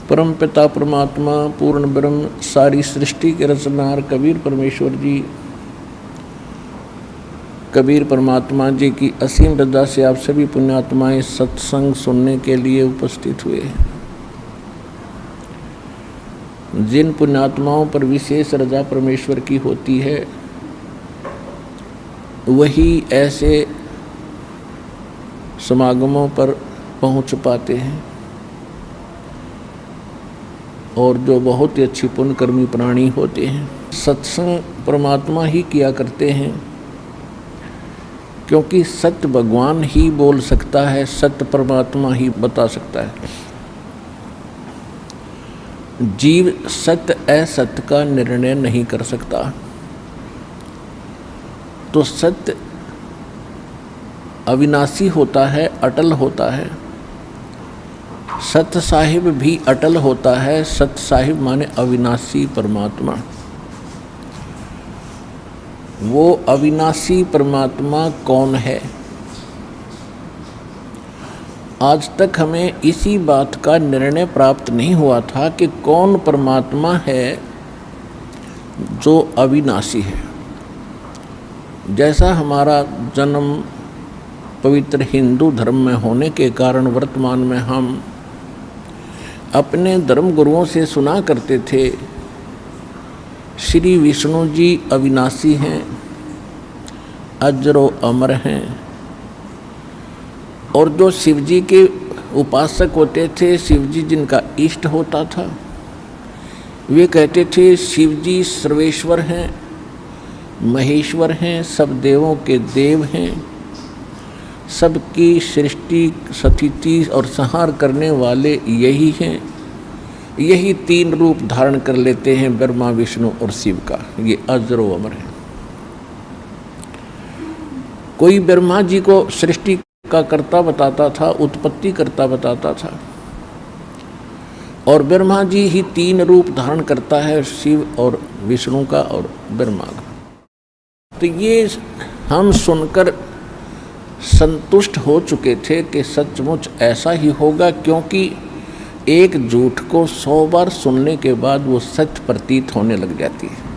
परम पिता परमात्मा पूर्ण ब्रह्म सारी सृष्टि के रचनार कबीर परमेश्वर जी, कबीर परमात्मा जी की असीम रजा से आप सभी पुण्यात्माएं सत्संग सुनने के लिए उपस्थित हुए हैं। जिन पुण्यात्माओं पर विशेष रजा परमेश्वर की होती है वही ऐसे समागमों पर पहुंच पाते हैं, और जो बहुत ही अच्छी पुण्यकर्मी प्राणी होते हैं सत्संग परमात्मा ही किया करते हैं, क्योंकि सत्य भगवान ही बोल सकता है, सत्य परमात्मा ही बता सकता है। जीव सत्य असत्य का निर्णय नहीं कर सकता, तो सत्य अविनाशी होता है, अटल होता है। सत्य साहिब भी अटल होता है। सत्य साहिब माने अविनाशी परमात्मा। वो अविनाशी परमात्मा कौन है? आज तक हमें इसी बात का निर्णय प्राप्त नहीं हुआ था कि कौन परमात्मा है जो अविनाशी है। जैसा हमारा जन्म पवित्र हिंदू धर्म में होने के कारण वर्तमान में हम अपने धर्म गुरुओं से सुना करते थे श्री विष्णु जी अविनाशी हैं, अजरो अमर हैं, और जो शिव जी के उपासक होते थे, शिव जी जिनका इष्ट होता था, वे कहते थे शिव जी सर्वेश्वर हैं, महेश्वर हैं, सब देवों के देव हैं, सबकी सृष्टि स्थिति और संहार करने वाले यही हैं। यही तीन रूप धारण कर लेते हैं ब्रह्मा विष्णु और शिव का। ये अजरो अमर है। कोई ब्रह्मा जी को सृष्टि का कर्ता बताता था, उत्पत्ति कर्ता बताता था, और ब्रह्मा जी ही तीन रूप धारण करता है, शिव और विष्णु का और ब्रह्मा का। तो ये हम सुनकर संतुष्ट हो चुके थे कि सचमुच ऐसा ही होगा, क्योंकि एक झूठ को 100 बार सुनने के बाद वो सत्य प्रतीत होने लग जाती है।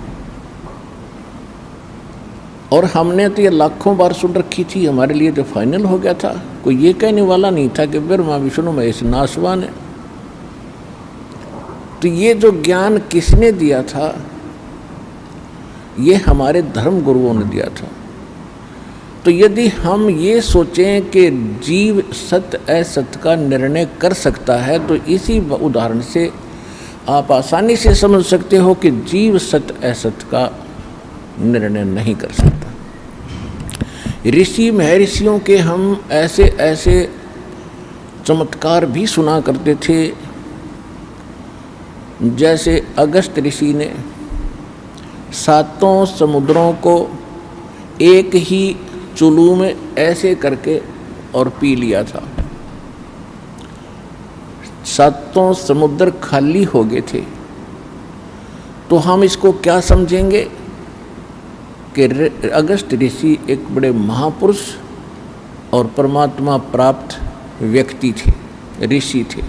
और हमने तो ये लाखों बार सुन रखी थी, हमारे लिए तो फाइनल हो गया था। कोई ये कहने वाला नहीं था कि ब्रह्मा विष्णु महेश नाशवान है। तो ये जो ज्ञान किसने दिया था? ये हमारे धर्म गुरुओं ने दिया था। तो यदि हम ये सोचें कि जीव सत्य असत्य का निर्णय कर सकता है, तो इसी उदाहरण से आप आसानी से समझ सकते हो कि जीव सत्य असत्य का निर्णय नहीं कर सकता। ऋषि महर्षियों के हम ऐसे ऐसे चमत्कार भी सुना करते थे, जैसे अगस्त ऋषि ने 7 समुद्रों को एक ही चुल्लू में ऐसे करके और पी लिया था। 7 समुद्र खाली हो गए थे। तो हम इसको क्या समझेंगे कि अगस्त ऋषि एक बड़े महापुरुष और परमात्मा प्राप्त व्यक्ति थे, ऋषि थे।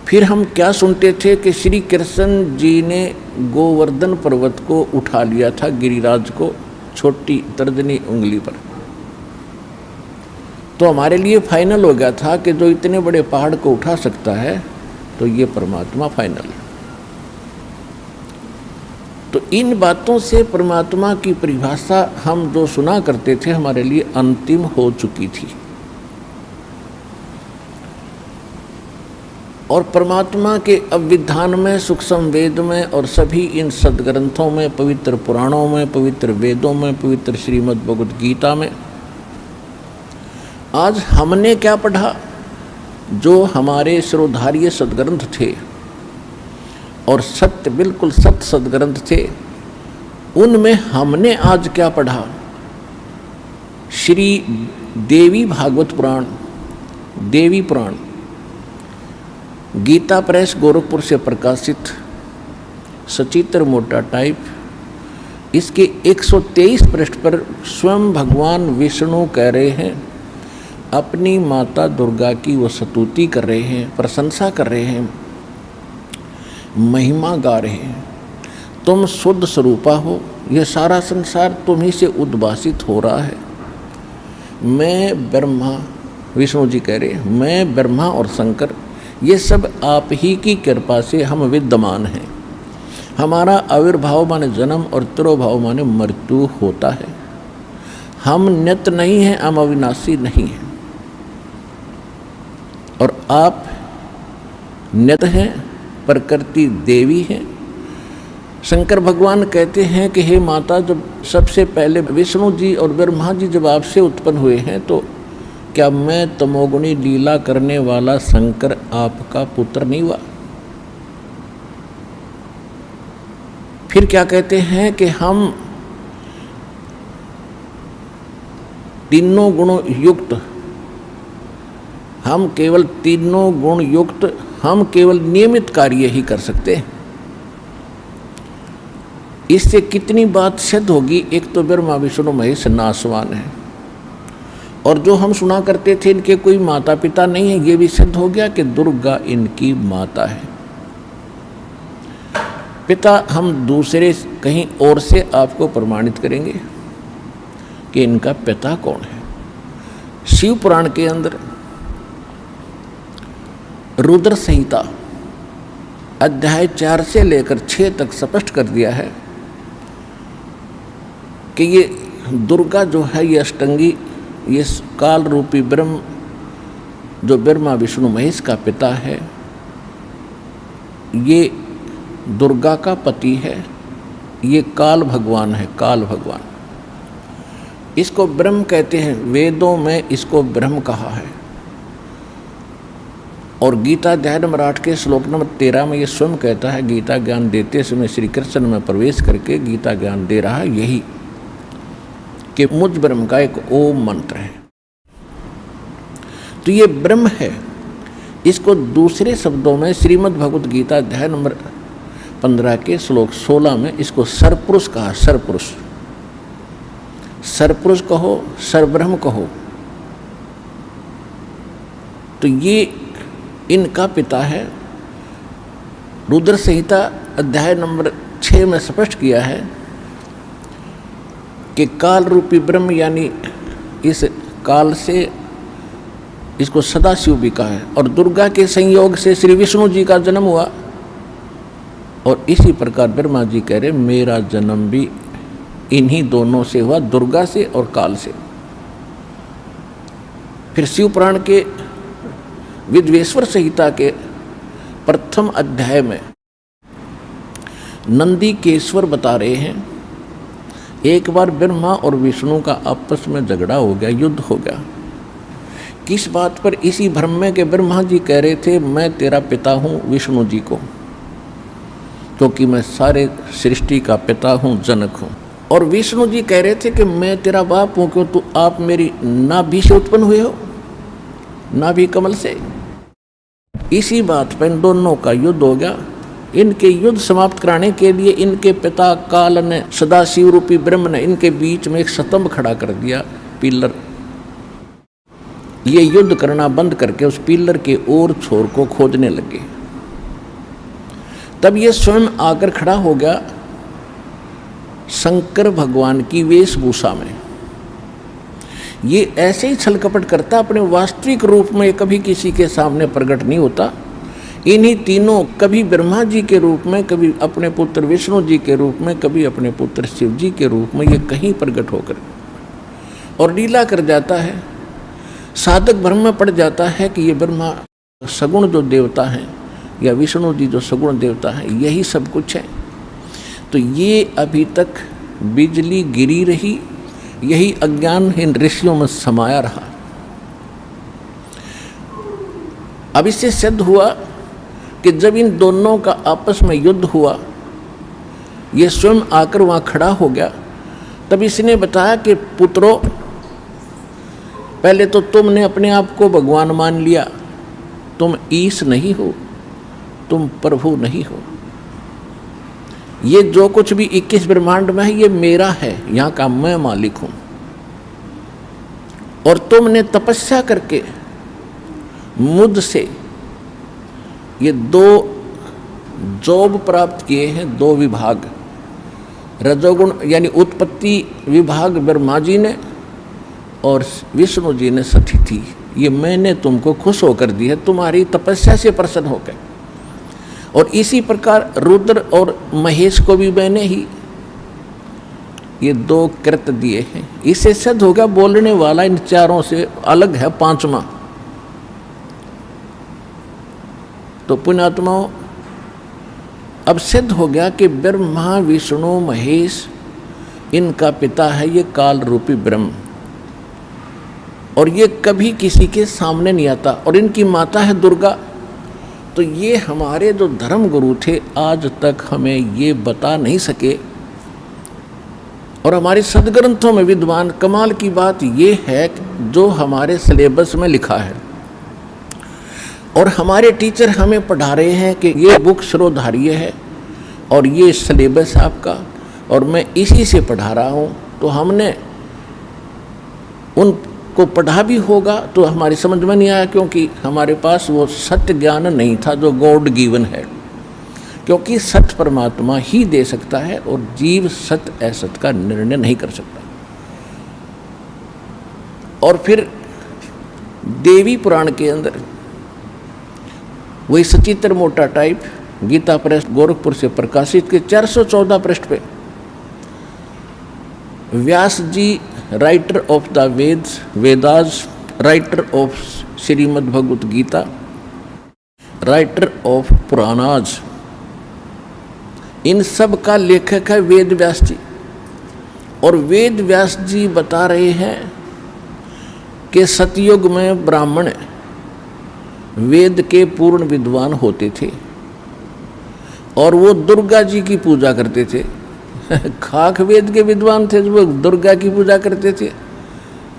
फिर हम क्या सुनते थे कि श्री कृष्ण जी ने गोवर्धन पर्वत को उठा लिया था, गिरिराज को, छोटी तर्जनी उंगली पर। तो हमारे लिए फाइनल हो गया था कि जो इतने बड़े पहाड़ को उठा सकता है तो ये परमात्मा फाइनल है। तो इन बातों से परमात्मा की परिभाषा हम जो सुना करते थे हमारे लिए अंतिम हो चुकी थी। और परमात्मा के अभिधान में, सूक्ष्म वेद में और सभी इन सदग्रंथों में, पवित्र पुराणों में, पवित्र वेदों में, पवित्र श्रीमद् भगवद गीता में आज हमने क्या पढ़ा? जो हमारे शिरोधार्य सदग्रंथ थे और सत्य, बिल्कुल सत्य सदग्रंथ थे, उनमें हमने आज क्या पढ़ा? श्री देवी भागवत पुराण, देवी पुराण, गीता प्रेस गोरखपुर से प्रकाशित, सचित्र मोटा टाइप, इसके 123 पृष्ठ पर स्वयं भगवान विष्णु कह रहे हैं, अपनी माता दुर्गा की वो स्तुति कर रहे हैं, प्रशंसा कर रहे हैं, महिमा गा रहे हैं। तुम शुद्ध स्वरूपा हो, ये सारा संसार तुम ही से उद्भासित हो रहा है। मैं ब्रह्मा, विष्णु जी कह रहे हैं, मैं ब्रह्मा और शंकर ये सब आप ही की कृपा से हम विद्यमान हैं। हमारा आविर्भाव माने जन्म और तिरोभाव माने मृत्यु होता है। हम नित्य नहीं हैं, हम अविनाशी नहीं हैं, और आप नित्य हैं, प्रकृति देवी हैं। शंकर भगवान कहते हैं कि हे माता, जब सबसे पहले विष्णु जी और ब्रह्मा जी जब आपसे उत्पन्न हुए हैं, तो क्या मैं तमोगुणी लीला करने वाला शंकर आपका पुत्र नहीं हुआ? फिर क्या कहते हैं कि हम तीनों गुणों युक्त, हम केवल तीनों गुण युक्त, हम केवल नियमित कार्य ही कर सकते हैं। इससे कितनी बात सिद्ध होगी? एक तो ब्रह्मा विष्णु महेश नासवान है, और जो हम सुना करते थे इनके कोई माता पिता नहीं है, ये भी सिद्ध हो गया कि दुर्गा इनकी माता है। पिता हम दूसरे कहीं और से आपको प्रमाणित करेंगे कि इनका पिता कौन है। शिव पुराण के अंदर रुद्र संहिता अध्याय 4 से लेकर 6 तक स्पष्ट कर दिया है कि ये दुर्गा जो है, ये अष्टंगी, ये काल रूपी ब्रह्म जो ब्रह्मा विष्णु महेश का पिता है, ये दुर्गा का पति है, ये काल भगवान है, काल भगवान। इसको ब्रह्म कहते हैं, वेदों में इसको ब्रह्म कहा है। और गीता अध्याय नंबर 8 के श्लोक नंबर 13 में ये स्वयं कहता है, गीता ज्ञान देते समय श्री कृष्ण में प्रवेश करके गीता ज्ञान दे रहा है यही कि मुझ ब्रह्म का एक ओम मंत्र है। तो ये ब्रह्म है। इसको दूसरे शब्दों में श्रीमद् भगवत गीता अध्याय नंबर 15 के श्लोक 16 में इसको सरपुरुष कहा। सरपुरुष, सरपुरुष कहो, सरब्रह्म कहो। तो ये इनका पिता है। रुद्र संहिता अध्याय नंबर 6 में स्पष्ट किया है कि काल रूपी ब्रह्म, यानी इस काल से इसको सदाशिव भी कहा है, और दुर्गा के संयोग से श्री विष्णु जी का जन्म हुआ। और इसी प्रकार ब्रह्मा जी कह रहे मेरा जन्म भी इन्हीं दोनों से हुआ, दुर्गा से और काल से। फिर शिव पुराण के विद्वेश्वर संहिता के प्रथम अध्याय में नंदी केश्वर बता रहे हैं, एक बार ब्रह्मा और विष्णु का आपस में झगड़ा हो गया, युद्ध हो गया। किस बात पर? इसी भ्रम में कि ब्रह्मा जी कह रहे थे मैं तेरा पिता हूँ विष्णु जी को, क्योंकि मैं सारे सृष्टि का पिता हूँ, जनक हूँ। और विष्णु जी कह रहे थे कि मैं तेरा बाप हूँ, क्यों तो आप मेरी नाभि से उत्पन्न हुए हो, नाभि कमल से। इसी बात पर इन दोनों का युद्ध हो गया। इनके युद्ध समाप्त कराने के लिए इनके पिता काल ने, सदाशिव रूपी ब्रह्म ने इनके बीच में एक स्तंभ खड़ा कर दिया, पिलर। ये युद्ध करना बंद करके उस पिलर के और छोर को खोदने लगे। तब ये स्वयं आकर खड़ा हो गया शंकर भगवान की वेशभूषा में। ये ऐसे ही छल कपट करता, अपने वास्तविक रूप में कभी किसी के सामने प्रकट नहीं होता। इन्हीं तीनों, कभी ब्रह्मा जी के रूप में, कभी अपने पुत्र विष्णु जी के रूप में, कभी अपने पुत्र शिव जी के रूप में, ये कहीं प्रकट होकर और लीला कर जाता है। साधक भ्रम में पड़ जाता है कि ये ब्रह्मा सगुण जो देवता हैं या विष्णु जी जो सगुण देवता हैं, यही सब कुछ है। तो ये अभी तक बिजली गिरी रही, यही अज्ञान इन ऋषियों में समाया रहा। अब इससे सिद्ध हुआ कि जब इन दोनों का आपस में युद्ध हुआ, ये स्वयं आकर वहाँ खड़ा हो गया। तब इसने बताया कि पुत्रों, पहले तो तुमने अपने आप को भगवान मान लिया, तुम ईश नहीं हो, तुम प्रभु नहीं हो। ये जो कुछ भी 21 ब्रह्मांड में है ये मेरा है, यहाँ का मैं मालिक हूं। और तुमने तपस्या करके मुझसे ये 2 जॉब प्राप्त किए हैं, 2 विभाग, रजोगुण यानी उत्पत्ति विभाग ब्रह्मा जी ने और विष्णु जी ने सतिथि, ये मैंने तुमको खुश होकर दी है, तुम्हारी तपस्या से प्रसन्न होकर। और इसी प्रकार रुद्र और महेश को भी मैंने ही ये 2 कृत दिए हैं। इससे सिद्ध होगा बोलने वाला इन चारों से अलग है 5वां। तो पुण्यात्माओं, अब सिद्ध हो गया कि ब्रह्मा विष्णु महेश इनका पिता है ये काल रूपी ब्रह्म, और ये कभी किसी के सामने नहीं आता, और इनकी माता है दुर्गा। तो ये हमारे जो धर्म गुरु थे आज तक हमें ये बता नहीं सके, और हमारे सदग्रंथों में विद्वान, कमाल की बात ये है जो हमारे सिलेबस में लिखा है और हमारे टीचर हमें पढ़ा रहे हैं कि ये बुक श्रोधार्य है और ये सिलेबस आपका, और मैं इसी से पढ़ा रहा हूँ। तो हमने उनको पढ़ा भी होगा तो हमारी समझ में नहीं आया, क्योंकि हमारे पास वो सत्य ज्ञान नहीं था जो गॉड गिवन है, क्योंकि सत्य परमात्मा ही दे सकता है और जीव सत्य असत का निर्णय नहीं कर सकता। और फिर देवी पुराण के अंदर वही सचित्र मोटा टाइप गीता प्रेस गोरखपुर से प्रकाशित के 414 पृष्ठ पे Vyas ji, writer of the Vedas, writer of Shrimad Bhagavat Gita, writer of Puranas, इन सब का लेखक है वेद व्यास जी। और वेद व्यास जी बता रहे हैं कि सतयुग में ब्राह्मण वेद के पूर्ण विद्वान होते थे और वो दुर्गा जी की पूजा करते थे। खाक वेद के विद्वान थे जो वो दुर्गा की पूजा करते थे,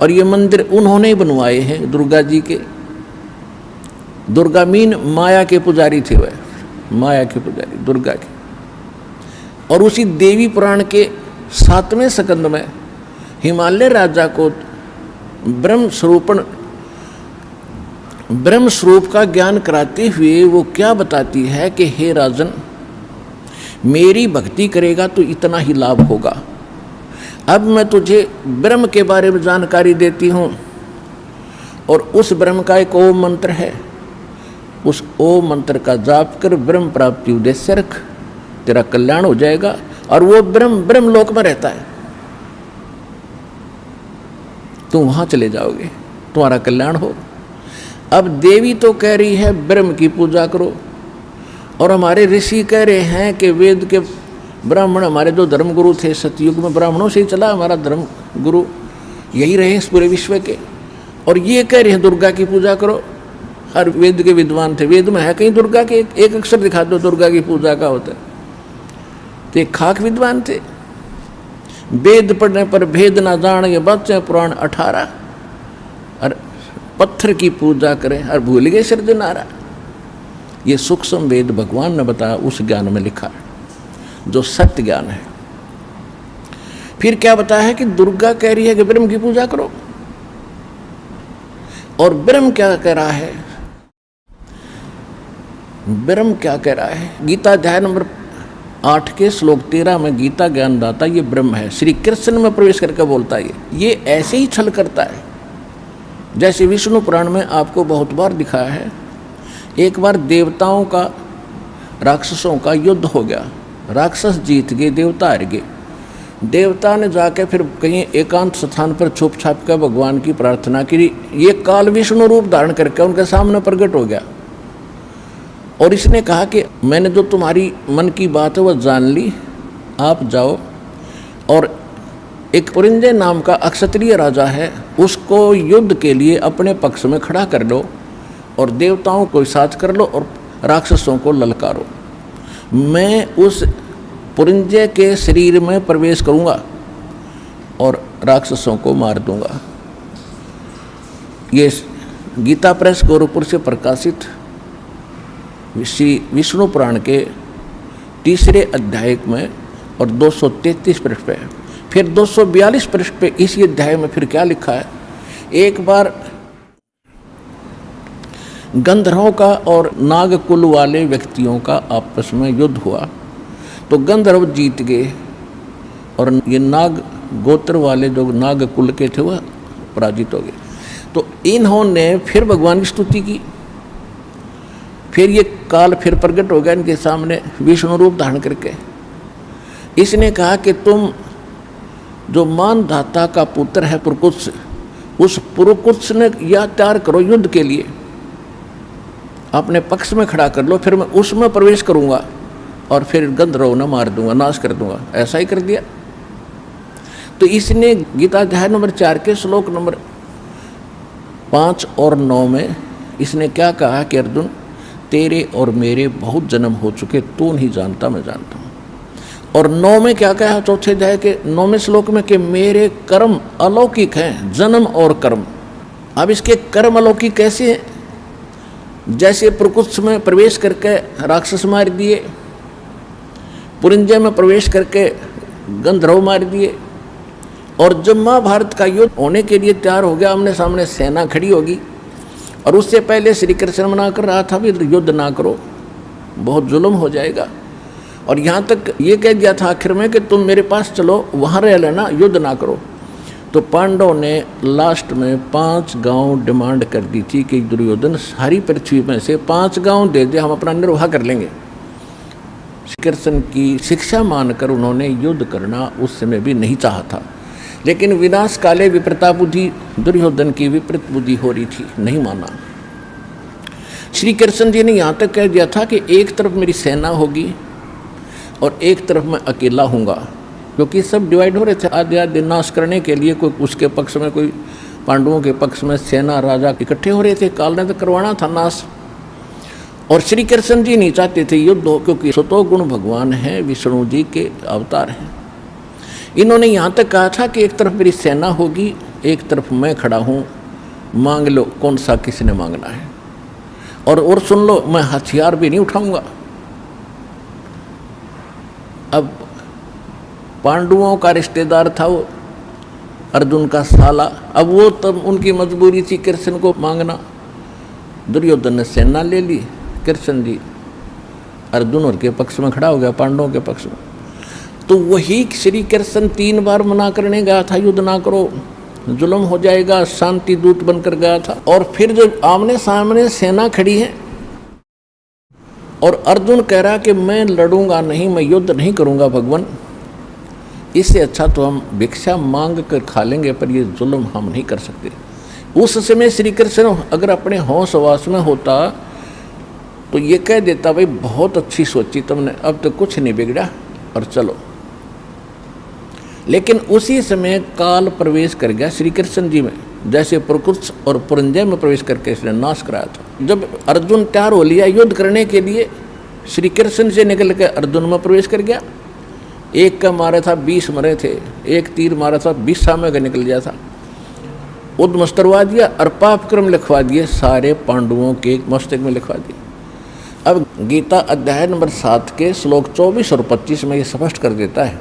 और ये मंदिर उन्होंने ही बनवाए हैं दुर्गा जी के। दुर्गा मीन माया के पुजारी थे, वह माया के पुजारी दुर्गा के। और उसी देवी पुराण के 7वें स्कंद में हिमालय राजा को ब्रह्म स्वरूप का ज्ञान कराते हुए वो क्या बताती है कि हे राजन, मेरी भक्ति करेगा तो इतना ही लाभ होगा। अब मैं तुझे ब्रह्म के बारे में जानकारी देती हूँ, और उस ब्रह्म का एक ओम मंत्र है, उस ओम मंत्र का जाप कर ब्रह्म प्राप्ति उद्देश्य रख, तेरा कल्याण हो जाएगा। और वो ब्रह्म लोक में रहता है, तुम वहां चले जाओगे, तुम्हारा कल्याण हो। अब देवी तो कह रही है ब्रह्म की पूजा करो, और हमारे ऋषि कह रहे हैं कि वेद के ब्राह्मण, हमारे जो धर्म गुरु थे सतयुग में ब्राह्मणों से ही चला हमारा धर्म गुरु, यही रहे इस पूरे विश्व के, और ये कह रहे हैं दुर्गा की पूजा करो। हर वेद के विद्वान थे, वेद में है कहीं दुर्गा के एक अक्षर दिखा दो दुर्गा की पूजा का होता है। तो एक खाक विद्वान थे, वेद पढ़ने पर भेद ना जान ये बच्चे पुराण 18, और पत्थर की पूजा करें और भूल गए सिरजनारा। ये सूक्ष्म वेद भगवान ने बताया, उस ज्ञान में लिखा है जो सत्य ज्ञान है। फिर क्या बताया है कि दुर्गा कह रही है कि ब्रह्म की पूजा करो, और ब्रह्म क्या कह रहा है, ब्रह्म क्या कह रहा है। गीता अध्याय नंबर 8 के श्लोक 13 में गीता ज्ञान दाता ये ब्रह्म है, श्री कृष्ण में प्रवेश करके बोलता है। ये ऐसे ही छल करता है जैसे विष्णु पुराण में आपको बहुत बार दिखाया है। एक बार देवताओं का राक्षसों का युद्ध हो गया, राक्षस जीत गए, देवता हार गए। देवता ने जाके फिर कहीं एकांत स्थान पर छुप छाप कर भगवान की प्रार्थना की। ये काल विष्णु रूप धारण करके उनके सामने प्रकट हो गया, और इसने कहा कि मैंने जो तुम्हारी मन की बात है वह जान ली, आप जाओ और एक पुरिंजय नाम का अक्षत्रिय राजा है, उसको युद्ध के लिए अपने पक्ष में खड़ा कर लो, और देवताओं को साथ कर लो और राक्षसों को ललकारो। मैं उस पुरिंजय के शरीर में प्रवेश करूंगा और राक्षसों को मार दूंगा। ये गीता प्रेस गोरखपुर से प्रकाशित श्री विष्णु पुराण के तीसरे अध्याय में और 233 पृष्ठ पे। फिर 242 पृष्ठ पे इसी अध्याय में फिर क्या लिखा है, एक बार गंधर्वों का और नागकुल वाले व्यक्तियों का आपस में युद्ध हुआ, तो गंधर्व जीत गए और ये नाग गोत्र वाले जो नागकुल के थे वह पराजित हो गए। तो इन्होंने फिर भगवान की स्तुति की। फिर ये काल फिर प्रकट हो गया इनके सामने विष्णु रूप धारण करके। इसने कहा कि तुम जो मानधाता का पुत्र है पुरकुत्स, उस पुरकुत्स ने या तैयार करो युद्ध के लिए, अपने पक्ष में खड़ा कर लो, फिर मैं उसमें प्रवेश करूंगा और फिर गंधर्व न मार दूंगा, नाश कर दूंगा। ऐसा ही कर दिया। तो इसने गीता अध्याय नंबर 4 के श्लोक नंबर 5 और 9 में इसने क्या कहा कि अर्जुन, तेरे और मेरे बहुत जन्म हो चुके, तू नहीं जानता मैं जानता हूँ। और 9 में क्या कहा, चौथे अध्याय के 9वें श्लोक में, कि मेरे कर्म अलौकिक हैं, जन्म और कर्म। अब इसके कर्म अलौकिक कैसे हैं? जैसे प्रकुत्स में प्रवेश करके राक्षस मार दिए, पुरिंजय में प्रवेश करके गंधर्व मार दिए, और जब महाभारत का युद्ध होने के लिए तैयार हो गया, आमने सामने सेना खड़ी होगी, और उससे पहले श्री कृष्ण मना कर रहा था भी युद्ध ना करो, बहुत जुल्म हो जाएगा। और यहाँ तक ये कह दिया था आखिर में कि तुम मेरे पास चलो, वहाँ रह लेना, युद्ध ना करो। तो पांडवों ने लास्ट में 5 गांव डिमांड कर दी थी कि दुर्योधन सारी पृथ्वी में से 5 गांव दे दे, हम अपना निर्वाह कर लेंगे। श्री कृष्ण की शिक्षा मानकर उन्होंने युद्ध करना उस समय भी नहीं चाहा था, लेकिन विनाश काले विपरीता बुद्धि, दुर्योधन की विपरीत बुद्धि हो रही थी, नहीं माना। श्री कृष्ण जी ने यहाँ तक कह दिया था कि एक तरफ मेरी सेना होगी और एक तरफ मैं अकेला हूँगा, क्योंकि सब डिवाइड हो रहे थे आधे आधे नाश करने के लिए। कोई उसके पक्ष में, कोई पांडवों के पक्ष में सेना राजा इकट्ठे हो रहे थे, काल ने तो करवाना था नाश। और श्री कृष्ण जी नहीं चाहते थे युद्ध हो, क्योंकि सतोगुण भगवान है, विष्णु जी के अवतार हैं। इन्होंने यहाँ तक कहा था कि एक तरफ मेरी सेना होगी, एक तरफ मैं खड़ा हूँ, मांग लो कौन सा किसने मांगना है। और सुन लो, मैं हथियार भी नहीं उठाऊंगा। अब पांडवों का रिश्तेदार था वो अर्जुन का साला, अब वो तब उनकी मजबूरी थी कृष्ण को मांगना। दुर्योधन ने सेना ले ली, कृष्ण जी अर्जुन और के पक्ष में खड़ा हो गया, पांडवों के पक्ष में। तो वही श्री कृष्ण 3 बार मना करने गया था, युद्ध ना करो, जुल्म हो जाएगा, शांति दूत बनकर गया था। और फिर जब आमने सामने सेना खड़ी है और अर्जुन कह रहा कि मैं लड़ूंगा नहीं, मैं युद्ध नहीं करूंगा भगवान, इससे अच्छा तो हम भिक्षा मांग कर खा लेंगे, पर ये जुल्म हम नहीं कर सकते। उस समय श्री कृष्ण अगर अपने होश वास में होता तो ये कह देता, भाई बहुत अच्छी सोची तुमने, अब तो कुछ नहीं बिगड़ा और चलो। लेकिन उसी समय काल प्रवेश कर गया श्री कृष्ण जी में, जैसे प्रकुत्स और पुरंजय में प्रवेश करके इसने नाश कराया था। जब अर्जुन तैयार हो लिया युद्ध करने के लिए, श्री कृष्ण से निकल के अर्जुन में प्रवेश कर गया। एक का मारा था 20 मरे थे, एक तीर मारा था 20 सामने का निकल गया था, उद्मस्त करवा दिया और पाप क्रम लिखवा दिए, सारे पांडवों के मस्तक में लिखवा दिए। अब गीता अध्याय नंबर 7 के श्लोक 24 और 25 में ये स्पष्ट कर देता है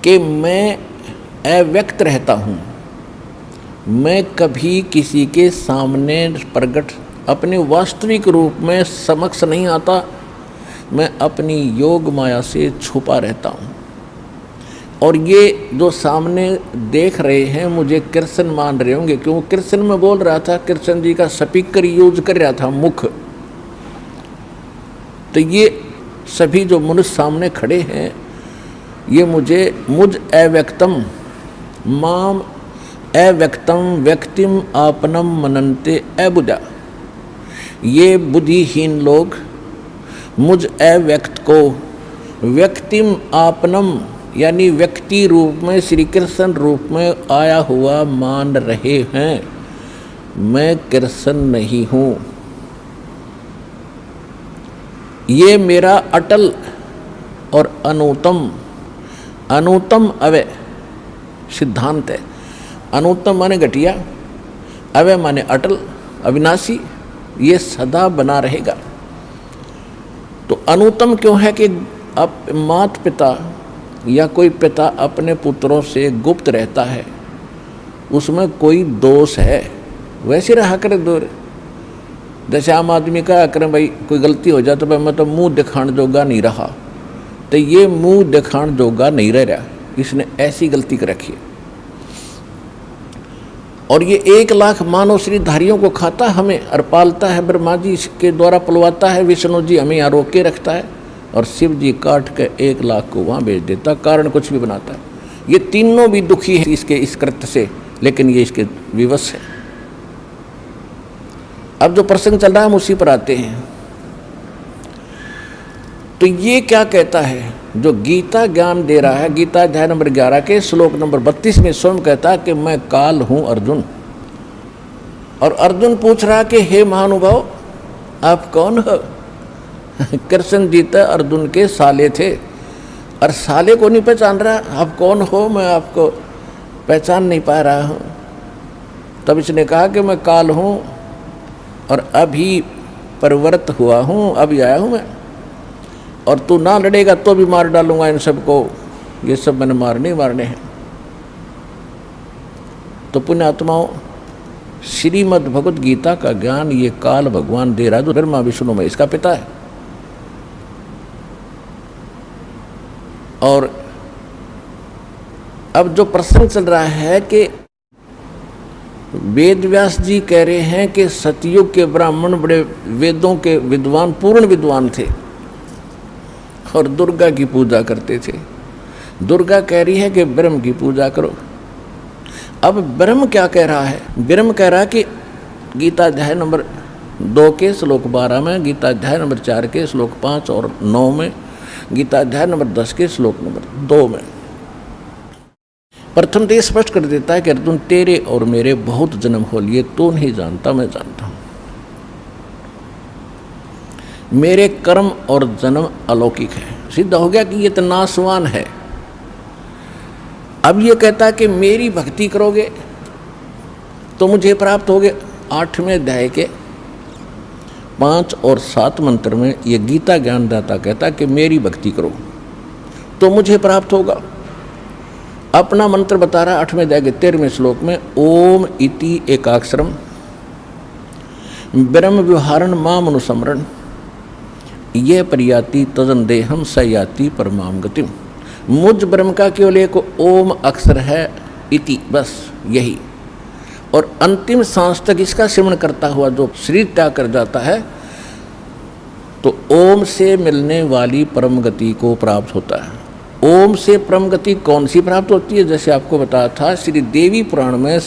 कि मैं अव्यक्त रहता हूँ, मैं कभी किसी के सामने प्रकट अपने वास्तविक रूप में समक्ष नहीं आता, मैं अपनी योग माया से छुपा रहता हूँ। और ये जो सामने देख रहे हैं मुझे कृष्ण मान रहे होंगे, क्यों कृष्ण में बोल रहा था, कृष्ण जी का स्पीकर यूज कर रहा था मुख। तो ये सभी जो मनुष्य सामने खड़े हैं, ये मुझ अव्यक्तम माम अव्यक्तम व्यक्तिम आपनम मनन्ते अबुझा, ये बुद्धिहीन लोग मुझ अव्यक्त को व्यक्तिम आपनम यानी व्यक्ति रूप में, श्री कृष्ण रूप में आया हुआ मान रहे हैं। मैं कृष्ण नहीं हूँ। ये मेरा अटल और अनुतम अवय सिद्धांत है। अनुतम माने घटिया, अवय माने अटल, अविनाशी, ये सदा बना रहेगा। तो अनुत्तम क्यों है कि अब माता पिता या कोई पिता अपने पुत्रों से गुप्त रहता है, उसमें कोई दोष है, वैसे रहा करे दूर। जैसे आम आदमी का करें भाई कोई गलती हो जाए तो भाई मैं तो मुंह दिखाने जोगा नहीं रहा, तो ये मुंह दिखाने जोगा नहीं रह रहा, इसने ऐसी गलती कर रखी है। और ये 1 लाख मानव श्रीधारियों को खाता हमें और पालता है, ब्रह्मा जी के द्वारा पलवाता है, विष्णु जी हमें यहाँ रोक के रखता है, और शिव जी काट के 1 लाख को वहाँ भेज देता, कारण कुछ भी बनाता है। ये तीनों भी दुखी है इसके इस कृत्य से, लेकिन ये इसके विवश है। अब जो प्रसंग चल रहा है हम उसी पर आते हैं। तो ये क्या कहता है, जो गीता ज्ञान दे रहा है, गीता अध्याय नंबर 11 के श्लोक नंबर 32 में स्वयं कहता है कि मैं काल हूं अर्जुन। और अर्जुन पूछ रहा कि हे महानुभाव आप कौन हो? कृष्ण जी तो अर्जुन के साले थे, और साले को नहीं पहचान रहा, आप कौन हो? मैं आपको पहचान नहीं पा रहा हूँ। तब इसने कहा कि मैं काल हूँ और अभी परिवर्त हुआ हूँ, अभी आया हूँ मैं, और तू ना लड़ेगा तो भी मार डालूंगा इन सबको, ये सब मैंने मारने हैं। तो पुण्यात्माओं, श्रीमद् भगवद गीता का ज्ञान ये काल भगवान दे रहा है, जो ब्रह्मा विष्णु में इसका पिता है। और अब जो प्रसंग चल रहा है कि वेद व्यास जी कह रहे हैं कि सतयुग के ब्राह्मण बड़े वेदों के विद्वान, पूर्ण विद्वान थे और दुर्गा की पूजा करते थे। दुर्गा कह रही है कि ब्रह्म की पूजा करो। अब ब्रह्म क्या कह रहा है? ब्रह्म कह रहा है कि गीता अध्याय नंबर 2 के श्लोक 12 में, गीता अध्याय नंबर 4 के श्लोक 5 और 9 में, गीता अध्याय नंबर 10 के श्लोक नंबर 2 में प्रथम तो ये स्पष्ट कर देता है कि अर्जुन तेरे और मेरे बहुत जन्म हो लिए, तू नहीं जानता मैं जानता हूं। मेरे कर्म और जन्म अलौकिक है। सिद्ध हो गया कि ये तो नाशवान है। अब ये कहता है कि मेरी भक्ति करोगे तो मुझे प्राप्त होगे। 8वें अध्याय के 5 और 7 मंत्र में ये गीता ज्ञानदाता कहता है कि मेरी भक्ति करो तो मुझे प्राप्त होगा। अपना मंत्र बता रहा 8वें अध्याय के 13वें श्लोक में, ओम इति एकाक्षरम ब्रह्म व्यवहारण माम अनुसमरण ये परियाति तजन देहम सयाति परमाम गतिम। मुझ ब्रह्म का केवल एक ओम अक्षर है, इति, बस यही। और अंतिम सांस तक इसका सेवन करता हुआ जो शरीर त्याग कर जाता है तो ओम से मिलने वाली परम गति को प्राप्त होता है। ओम से परम गति कौन सी प्राप्त होती है? जैसे आपको बताया था श्री देवी पुराण में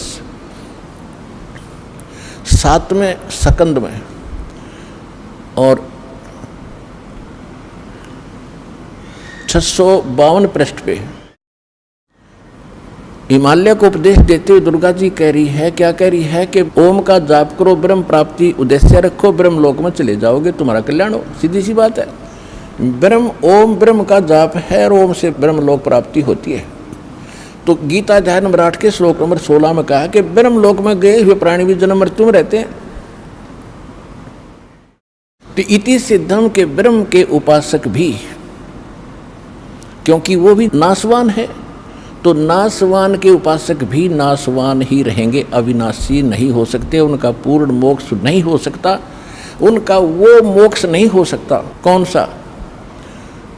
7वें स्कंद में और 652 पृष्ठ पे हिमालय को उपदेश देते हुए दुर्गा जी कह रही है, क्या कह रही है कि ओम का जाप करो, ब्रह्म प्राप्ति उद्देश्य रखो, ब्रह्म लोक में चले जाओगे, तुम्हारा कल्याण हो। सीधी सी बात है। ब्रह्म, ओम ब्रह्म का जाप है और ओम से ब्रह्म लोक प्राप्ति होती है। तो गीता अध्याय नंबर 8 के श्लोक नंबर 16 में कहा कि ब्रह्म लोक में गए हुए प्राणी भी जन्म मृत्यु में रहते हैं। तो इति सिद्धम के ब्रह्म के उपासक भी, क्योंकि वो भी नाशवान है, तो नाशवान के उपासक भी नाशवान ही रहेंगे, अविनाशी नहीं हो सकते। उनका पूर्ण मोक्ष नहीं हो सकता, उनका वो मोक्ष नहीं हो सकता। कौन सा?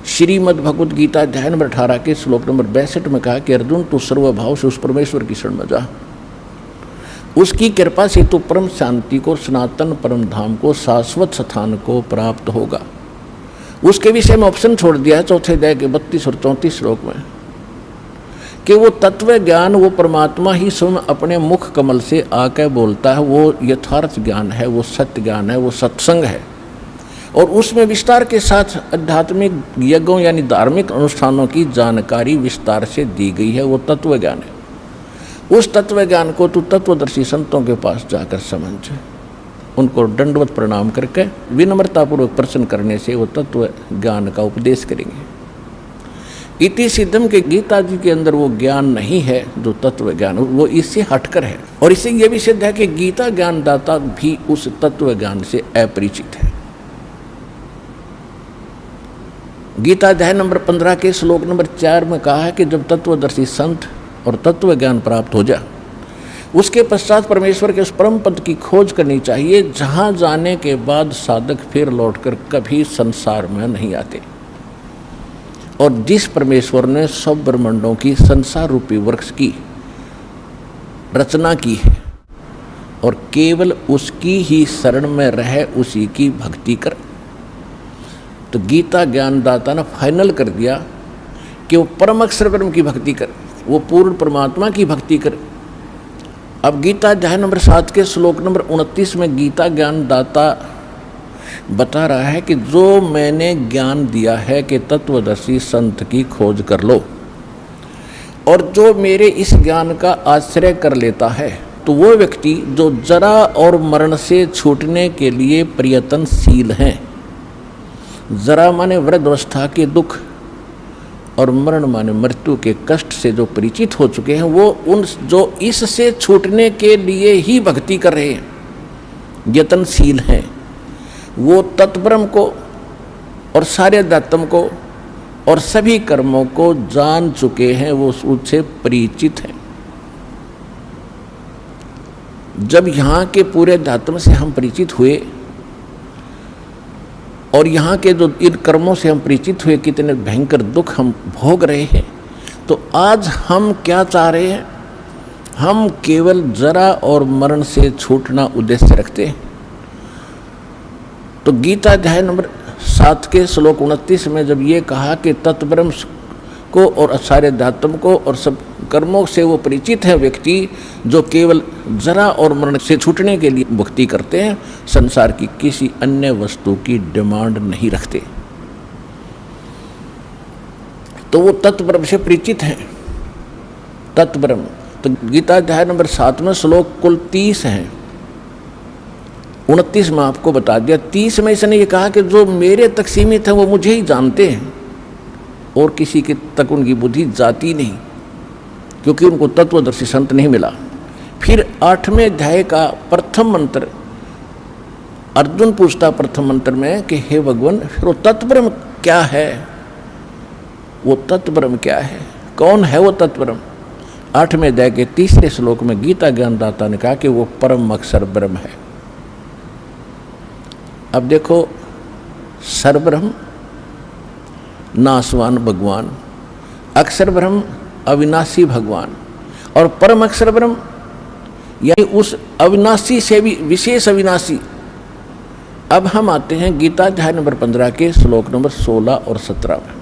श्रीमद् भगवद गीता अध्याय नंबर 18 के श्लोक नंबर 62 में कहा कि अर्जुन तू सर्वभाव से उस परमेश्वर की शरण में जा, उसकी कृपा से तू परम शांति को, सनातन परम धाम को, शाश्वत स्थान को प्राप्त होगा। उसके विषय में ऑप्शन छोड़ दिया है 4 अध्याय के 32 और 34 श्लोक में कि वो तत्व ज्ञान, वो परमात्मा ही स्वयं अपने मुख कमल से आकर बोलता है, वो यथार्थ ज्ञान है, वो सत्य ज्ञान है, वो सत्संग है। और उसमें विस्तार के साथ आध्यात्मिक यज्ञों यानी धार्मिक अनुष्ठानों की जानकारी विस्तार से दी गई है, वो तत्व ज्ञान है। उस तत्व ज्ञान को तू तत्वदर्शी संतों के पास जाकर समझ, उनको दंडवत प्रणाम करके विनम्रतापूर्वक प्रश्न करने से वो तत्व ज्ञान का उपदेश करेंगे। इति सिद्धम के गीता जी के अंदर वो ज्ञान नहीं है जो तत्व ज्ञान, वो इससे हटकर है। और इससे यह भी सिद्ध है कि गीता ज्ञानदाता भी उस तत्व ज्ञान से अपरिचित है। गीता अध्याय नंबर 15 के श्लोक नंबर 4 में कहा है कि जब तत्वदर्शी संत और तत्व ज्ञान प्राप्त हो जाए उसके पश्चात परमेश्वर के उस परम पद की खोज करनी चाहिए जहाँ जाने के बाद साधक फिर लौटकर कभी संसार में नहीं आते। और जिस परमेश्वर ने सब ब्रह्मांडों की संसार रूपी वृक्ष की रचना की है और केवल उसकी ही शरण में रह उसी की भक्ति कर, तो गीता ज्ञानदाता ने फाइनल कर दिया कि वो परम अक्षर ब्रह्म की भक्ति कर, वो पूर्ण परमात्मा की भक्ति कर। अब गीता अध्याय नंबर 7 के श्लोक नंबर 29 में गीता ज्ञानदाता बता रहा है कि जो मैंने ज्ञान दिया है कि तत्वदर्शी संत की खोज कर लो, और जो मेरे इस ज्ञान का आश्रय कर लेता है तो वो व्यक्ति जो जरा और मरण से छूटने के लिए प्रयत्नशील हैं। जरा माने वृद्धावस्था के दुख और मरण माने मृत्यु के कष्ट से जो परिचित हो चुके हैं, वो उन जो इससे छूटने के लिए ही भक्ति कर रहे हैं, यत्नशील हैं, वो तत्ब्रह्म को और सारे अध्यात्म को और सभी कर्मों को जान चुके हैं, वो उससे परिचित हैं। जब यहाँ के पूरे अध्यात्म से हम परिचित हुए और यहाँ के जो इन कर्मों से हम परिचित हुए, कितने भयंकर दुख हम भोग रहे हैं, तो आज हम क्या चाह रहे हैं? हम केवल जरा और मरण से छूटना उद्देश्य रखते हैं। तो गीता अध्याय नंबर 7 के श्लोक 29 में जब ये कहा कि तत्ब्रह्म को और सारे अध्यात्म को और सब कर्मों से वो परिचित है व्यक्ति जो केवल जरा और मरण से छूटने के लिए भक्ति करते हैं, संसार की किसी अन्य वस्तु की डिमांड नहीं रखते, तो वो तत्ब्रह्म से परिचित हैं। तत्ब्रह्म तो गीता अध्याय नंबर 7 में श्लोक कुल 30 हैं। 29 में आपको बता दिया। 30 में इसने ये कहा कि जो मेरे तक सीमित है वो मुझे ही जानते हैं और किसी के तक उनकी बुद्धि जाती नहीं, क्योंकि उनको तत्वदर्शी संत नहीं मिला। फिर 8वें अध्याय का प्रथम मंत्र अर्जुन पूछता प्रथम मंत्र में कि हे भगवान, फिर वो तत्ब्रह्म क्या है? वो तत्ब्रह्म क्या है? कौन है वो तत्ब्रह्म? 8वें अध्याय के 3रे श्लोक में गीता ज्ञानदाता ने कहा कि वो परम अक्षर ब्रह्म है। अब देखो, सरब्रह्म नासवान भगवान, अक्षर ब्रह्म अविनाशी भगवान, और परम अक्षर ब्रह्म यानी उस अविनाशी से भी विशेष अविनाशी। अब हम आते हैं गीता अध्याय नंबर 15 के श्लोक नंबर 16 और 17 में।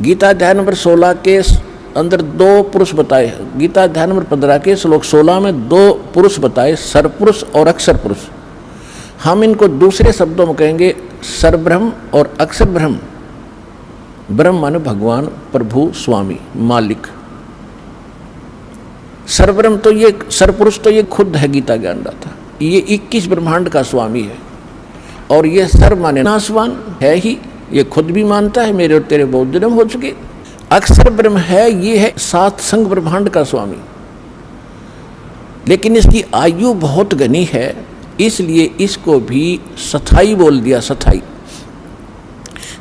गीता अध्याय नंबर 16 के अंदर 2 पुरुष बताए। गीता अध्याय नंबर 15 के श्लोक 16 में 2 पुरुष बताए, सरपुरुष और अक्षर पुरुष। हम इनको दूसरे शब्दों में कहेंगे सरब्रह्म और अक्षर ब्रह्म। ब्रह्म माने भगवान, प्रभु, स्वामी, मालिक। सरब्रह्म तो ये सरपुरुष तो ये खुद है गीता ज्ञानदाता, ये 21 ब्रह्मांड का स्वामी है। और ये सर माने नासवान है ही, ये खुद भी मानता है मेरे और तेरे बहुत जन्म हो चुके। अक्षर ब्रह्म है, ये है 7 संग ब्रह्मांड का स्वामी, लेकिन इसकी आयु बहुत घनी है, इसलिए इसको भी सथाई बोल दिया। सथाई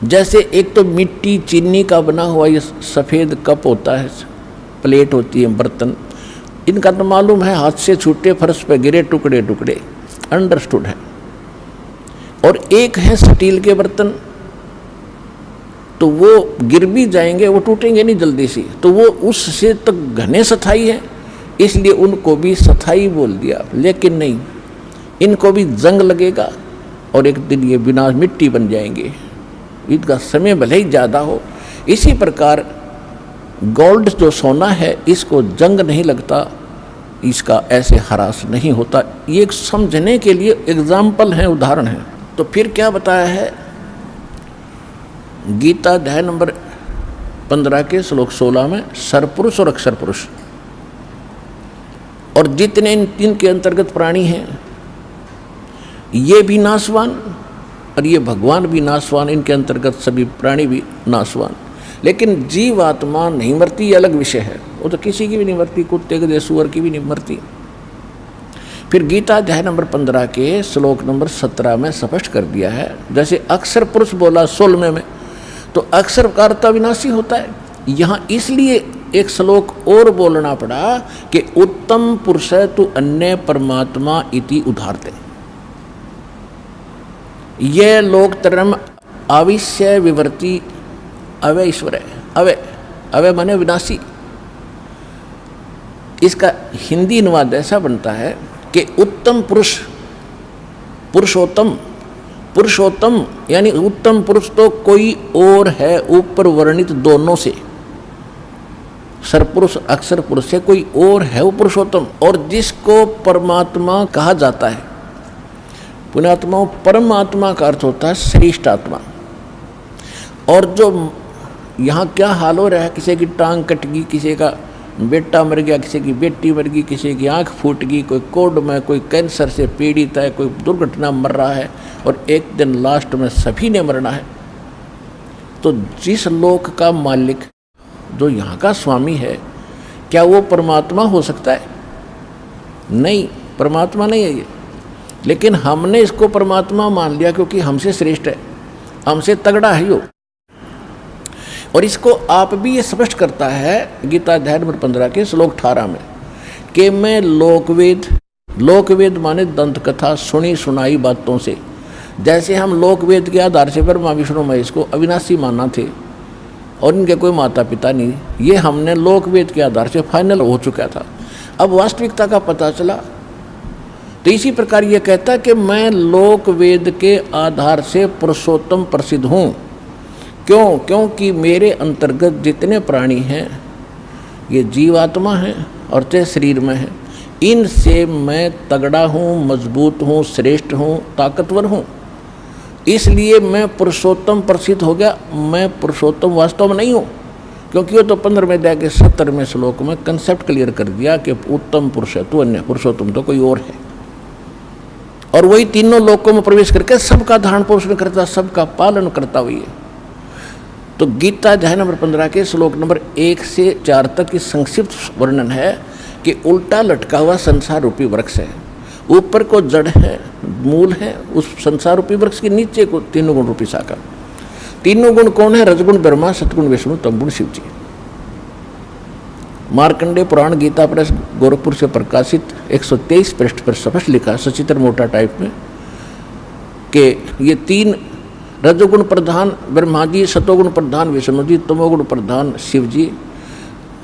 जैसे एक तो मिट्टी चीनी का बना हुआ ये सफ़ेद कप होता है, प्लेट होती है, बर्तन, इनका तो मालूम है हाथ से छूटे फर्श पे गिरे टुकड़े टुकड़े, अंडरस्टूड है। और एक है स्टील के बर्तन, तो वो गिर भी जाएंगे, वो टूटेंगे नहीं जल्दी से, तो वो उससे तक घने सथाई है, इसलिए उनको भी सथाई बोल दिया। लेकिन नहीं, इनको भी जंग लगेगा और एक दिन ये बिना मिट्टी बन जाएंगे, इनका समय भले ही ज़्यादा हो। इसी प्रकार गोल्ड जो सोना है, इसको जंग नहीं लगता, इसका ऐसे हरास नहीं होता। ये एक समझने के लिए एग्जाम्पल है, उदाहरण है। तो फिर क्या बताया है गीता अध्याय नंबर 15 के श्लोक 16 में, सरपुरुष और अक्षर पुरुष, और जितने इनके अंतर्गत प्राणी हैं ये भी नासवान और ये भगवान भी नासवान, इनके अंतर्गत सभी प्राणी भी नासवान। लेकिन जीव आत्मा नहीं मरती, ये अलग विषय है, वो तो किसी की भी नहीं मरती, कुत्ते के सुअर की भी नहीं मरती। फिर गीता अध्याय नंबर 15 के श्लोक नंबर 17 में स्पष्ट कर दिया है, जैसे अक्षर पुरुष बोला 16 में, तो अक्षर कारता विनाशी होता है। यहाँ इसलिए एक श्लोक और बोलना पड़ा कि उत्तम पुरुष तु अन्य परमात्मा इति उदाहरते। यह लोकतरम आविश्य विवर्ती अवय ईश्वर है। अवय अवय माने विनाशी। इसका हिंदी अनुवाद ऐसा बनता है कि उत्तम पुरुष, पुरुषोत्तम, पुरुषोत्तम यानी उत्तम पुरुष तो कोई और है ऊपर वर्णित दोनों से, सरपुरुष अक्षर पुरुष से कोई और है वो पुरुषोत्तम। और जिसको परमात्मा कहा जाता है, पुण्यात्मा, परमात्मा का अर्थ होता है श्रेष्ठ आत्मा। और जो यहाँ क्या हाल हो रहा है, किसी की टांग कट गई, किसी का बेटा मर गया, किसी की बेटी मर गई, किसी की आंख फूट गई, कोई कोड में, कोई कैंसर से पीड़ित है, कोई दुर्घटना मर रहा है, और एक दिन लास्ट में सभी ने मरना है। तो जिस लोक का मालिक, जो यहाँ का स्वामी है, क्या वो परमात्मा हो सकता है? नहीं, परमात्मा नहीं है ये। लेकिन हमने इसको परमात्मा मान लिया क्योंकि हमसे श्रेष्ठ है, हमसे तगड़ा है यो। और इसको आप भी ये स्पष्ट करता है गीता अध्याय नंबर 15 के श्लोक 18 में कि मैं लोकवेद, लोकवेद माने दंत कथा, सुनी सुनाई बातों से, जैसे हम लोकवेद के आधार से ब्रह्मा विष्णु महेश को अविनाशी माना थे और इनके कोई माता पिता नहीं, ये हमने लोकवेद के आधार से फाइनल हो चुका था। अब वास्तविकता का पता चला, तो इसी प्रकार ये कहता है कि मैं लोकवेद के आधार से पुरुषोत्तम प्रसिद्ध हूँ। क्यों? क्योंकि मेरे अंतर्गत जितने प्राणी हैं ये जीवात्मा हैं और ते शरीर में हैं। इनसे मैं तगड़ा हूँ, मजबूत हूँ, श्रेष्ठ हूँ, ताकतवर हूँ, इसलिए मैं पुरुषोत्तम प्रसिद्ध हो गया। मैं पुरुषोत्तम वास्तव में नहीं हूँ, क्योंकि वो तो 15वें अध्याय के 70वें श्लोक में कंसेप्ट क्लियर कर दिया कि उत्तम पुरुष है तो अन्य, पुरुषोत्तम तो कोई और है। और वही तीनों लोकों में प्रवेश करके सबका धारण पोषण करता, सबका पालन करता हुई है। तो गीता अध्याय नंबर 15 के श्लोक नंबर 1 से 4 तक की संक्षिप्त वर्णन है कि उल्टा लटका हुआ संसार रूपी वृक्ष है, ऊपर को जड़ है, मूल है, उस संसार रूपी वृक्ष के नीचे को तीनों गुण रूपी शाखा। तीनों गुण कौन है? रजगुण ब्रह्मा, सतगुण विष्णु, तमगुण शिव जी। मार्कंडेय पुराण गीता प्रेस गोरखपुर से प्रकाशित 123 पृष्ठ पर स्पष्ट लिखा, सचित्र मोटा टाइप में, कि ये तीन रजोगुण प्रधान ब्रह्मा जी, सतोगुण प्रधान विष्णु जी, तमोगुण प्रधान शिव जी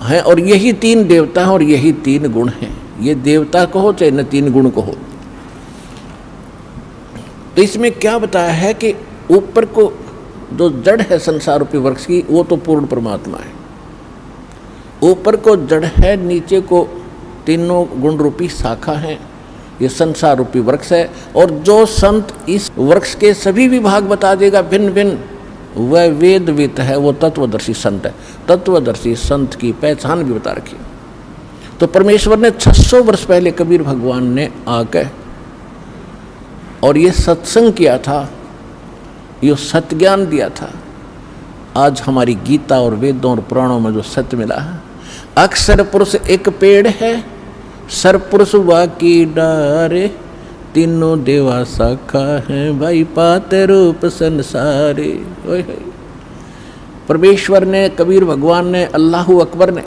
हैं, और यही तीन देवता हैं और यही तीन गुण हैं। ये देवता कहो चाहे न तीन गुण कहो। तो इसमें क्या बताया है कि ऊपर को जो जड़ है संसार रूपी वृक्ष की, वो तो पूर्ण परमात्मा है। ऊपर को जड़ है, नीचे को तीनों गुण रूपी शाखा है, ये संसार रूपी वृक्ष है। और जो संत इस वृक्ष के सभी विभाग बता देगा भिन्न भिन्न, वह वेदवित है, वो तत्वदर्शी संत है। तत्वदर्शी संत की पहचान भी बता रखी। तो परमेश्वर ने 600 वर्ष पहले कबीर भगवान ने आकर और ये सत्संग किया था, ये सत्य ज्ञान दिया था। आज हमारी गीता और वेदों और पुराणों में जो सत्य मिला है, अक्षर पुरुष एक पेड़ है, सरपुरुष वाकी डारे, तीनों देवा शाखा है, भाई पाते रूप संसारे। परमेश्वर ने, कबीर भगवान ने, अल्लाहू अकबर ने,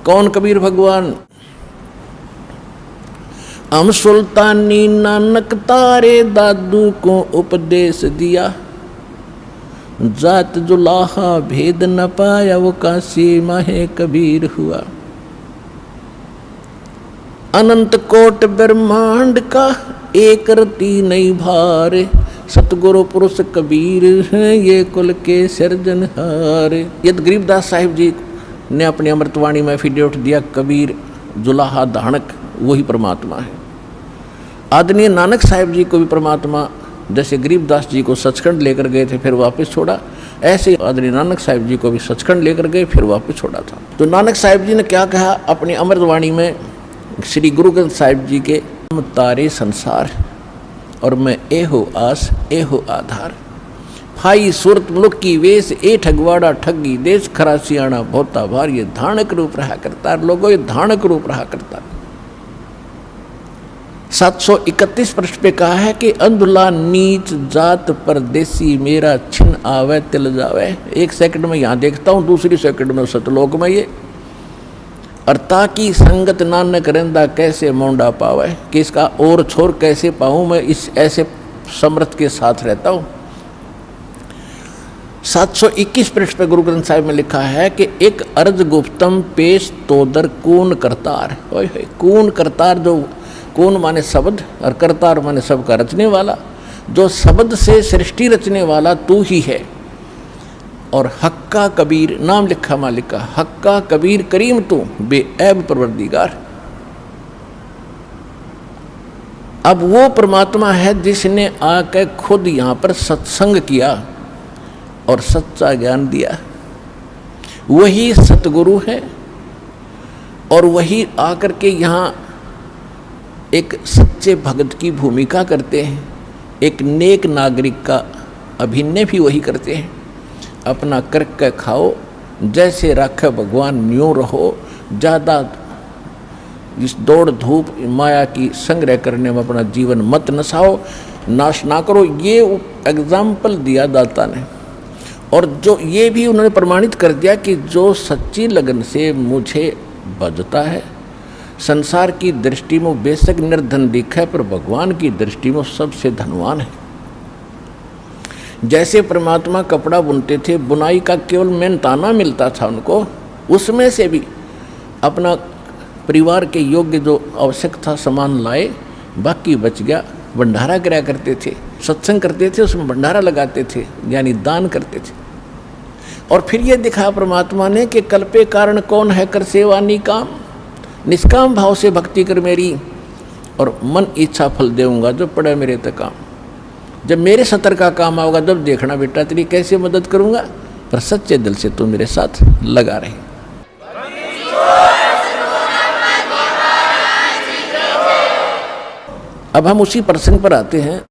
कौन कबीर भगवान? हम सुल्तानी नानक तारे दादू को उपदेश दिया, जात जुलाहा भेद न पाया वो काशी माहे कबीर हुआ। अनंत कोट ब्रह्मांड का एक रति नहीं भारे, सतगुरु पुरुष कबीर हैं ये कुल के सिरजनहारे। यदि गरीबदास साहिब जी ने अपनी अमृतवाणी में एफिडेविट दिया, कबीर जुलाहा धाणक वही परमात्मा है। आदरणीय नानक साहिब जी को भी परमात्मा, जैसे गरीबदास जी को सचखंड लेकर गए थे फिर वापस छोड़ा, ऐसे आदरणीय नानक साहिब जी को भी सचखंड लेकर गए फिर वापस छोड़ा था। तो नानक साहिब जी ने क्या कहा अपनी अमृतवाणी में? श्री गुरु ग्रंथ साहिब जी के, हम तारे संसार और मैं एहो आस एहो आधार, भाई सूरत मुल्क की वेश ए ठगवाड़ा ठगी, देश खरा सियाणा बहुता भार, ये धानक रूप रहा करता। लोगों ये धानक रूप रहा करता। 731 पृष्ठ पे कहा है कि अंधुला नीच जात परदेसी मेरा छिन आवे तिल जावे। एक सेकंड में यहाँ देखता हूँ, दूसरी सेकंड में सतलोक में ये। और ताकि संगत नानक रंदा कैसे मोंडा पावे, कि इसका और छोर कैसे पाऊँ मैं, इस ऐसे समर्थ के साथ रहता हूँ। 721 पृष्ठ पे गुरु ग्रंथ साहिब में लिखा है कि एक अर्ज गुप्तम पेश तोदर कून करतार। कून करतार, जो कून माने शब्द और करतार माने सबका रचने वाला, जो शब्द से सृष्टि रचने वाला तू ही है। और हक्का कबीर, नाम लिखा मालिक का, हक्का कबीर करीम तू बेऐब परवरदिगार। अब वो परमात्मा है जिसने आके खुद यहाँ पर सत्संग किया और सच्चा ज्ञान दिया। वही सतगुरु है और वही आकर के यहाँ एक सच्चे भगत की भूमिका करते हैं, एक नेक नागरिक का अभिनय भी वही करते हैं। अपना करके खाओ, जैसे राखे भगवान न्यूं रहो, ज़्यादा इस दौड़ धूप माया की संग्रह करने में अपना जीवन मत नसाओ, नाश ना करो। ये एग्जाम्पल दिया दाता ने, और जो ये भी उन्होंने प्रमाणित कर दिया कि जो सच्ची लगन से मुझे भजता है, संसार की दृष्टि में बेशक निर्धन दिखा है, पर भगवान की दृष्टि में सबसे धनवान है। जैसे परमात्मा कपड़ा बुनते थे, बुनाई का केवल मेहनताना मिलता था उनको, उसमें से भी अपना परिवार के योग्य जो आवश्यक था सामान लाए, बाकी बच गया। भंडारा कराया करते थे, सत्संग करते थे, उसमें भंडारा लगाते थे, यानी दान करते थे। और फिर ये दिखाया परमात्मा ने कि कल्पे कारण कौन है, कर सेवा निकाम, निष्काम भाव से भक्ति कर मेरी, और मन इच्छा फल देऊंगा जो पड़े मेरे तक काम। जब मेरे सतर का काम आओगा, जब देखना बेटा तेरी कैसे मदद करूंगा, पर सच्चे दिल से तू मेरे साथ लगा रहे। अब हम उसी प्रसंग पर आते हैं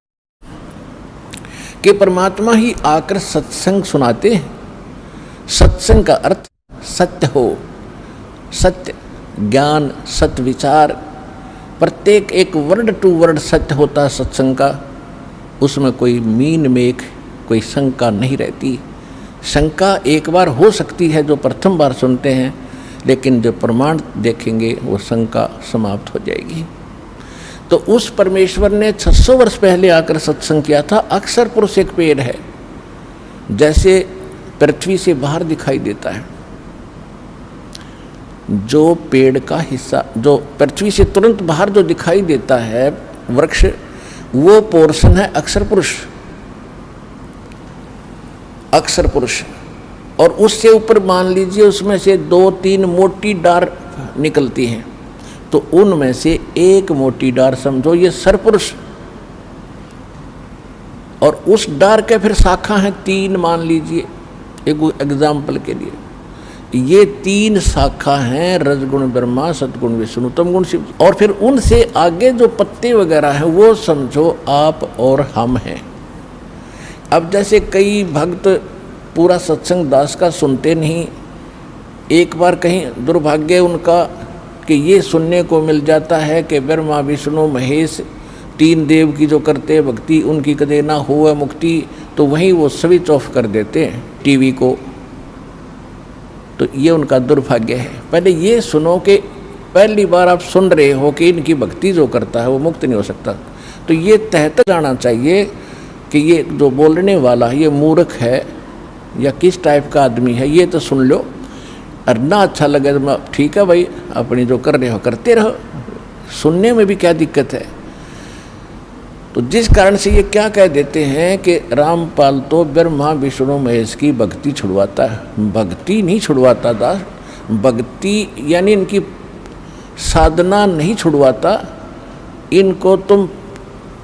कि परमात्मा ही आकर सत्संग सुनाते हैं। सत्संग का अर्थ सत्य हो, सत्य ज्ञान, सत्य विचार, प्रत्येक एक वर्ड टू वर्ड सत्य होता है सत्संग का। उसमें कोई मीन मेख, कोई शंका नहीं रहती। शंका एक बार हो सकती है जो प्रथम बार सुनते हैं, लेकिन जो प्रमाण देखेंगे वो शंका समाप्त हो जाएगी। तो उस परमेश्वर ने 600 वर्ष पहले आकर सत्संग किया था। अक्षर पुरुष एक पेड़ है, जैसे पृथ्वी से बाहर दिखाई देता है, जो पेड़ का हिस्सा जो पृथ्वी से तुरंत बाहर जो दिखाई देता है वृक्ष, वो पोर्शन है अक्षर पुरुष, अक्षर पुरुष। और उससे ऊपर मान लीजिए उसमें से 2-3 मोटी डार निकलती हैं, तो उनमें से एक मोटी डार समझो ये सरपुरुष, और उस डार के फिर शाखा हैं 3 मान लीजिए, एक एग्जाम्पल के लिए ये 3 शाखा हैं, रजगुण ब्रह्मा, सतगुण विष्णु, तमगुण शिव। और फिर उनसे आगे जो पत्ते वगैरह हैं वो समझो आप और हम हैं। अब जैसे कई भक्त पूरा सत्संग दास का सुनते नहीं, एक बार कहीं दुर्भाग्य उनका कि ये सुनने को मिल जाता है कि ब्रह्मा विष्णु महेश 3 देव की जो करते हैं भक्ति, उनकी कदे ना हो मुक्ति, तो वहीं वो स्विच ऑफ कर देते हैं टीवी को। तो ये उनका दुर्भाग्य है। पहले ये सुनो कि पहली बार आप सुन रहे हो कि इनकी भक्ति जो करता है वो मुक्त नहीं हो सकता, तो ये तहत जाना चाहिए कि ये जो बोलने वाला ये मूर्ख है या किस टाइप का आदमी है, ये तो सुन लो। और ना अच्छा लगे तो ठीक है भाई, अपनी जो कर रहे हो करते रहो, सुनने में भी क्या दिक्कत है। तो जिस कारण से ये क्या कह देते हैं कि रामपाल तो ब्रह्मा विष्णु महेश की भक्ति छुड़वाता है। भक्ति नहीं छुड़वाता दास, भक्ति यानी इनकी साधना नहीं छुड़वाता, इनको तुम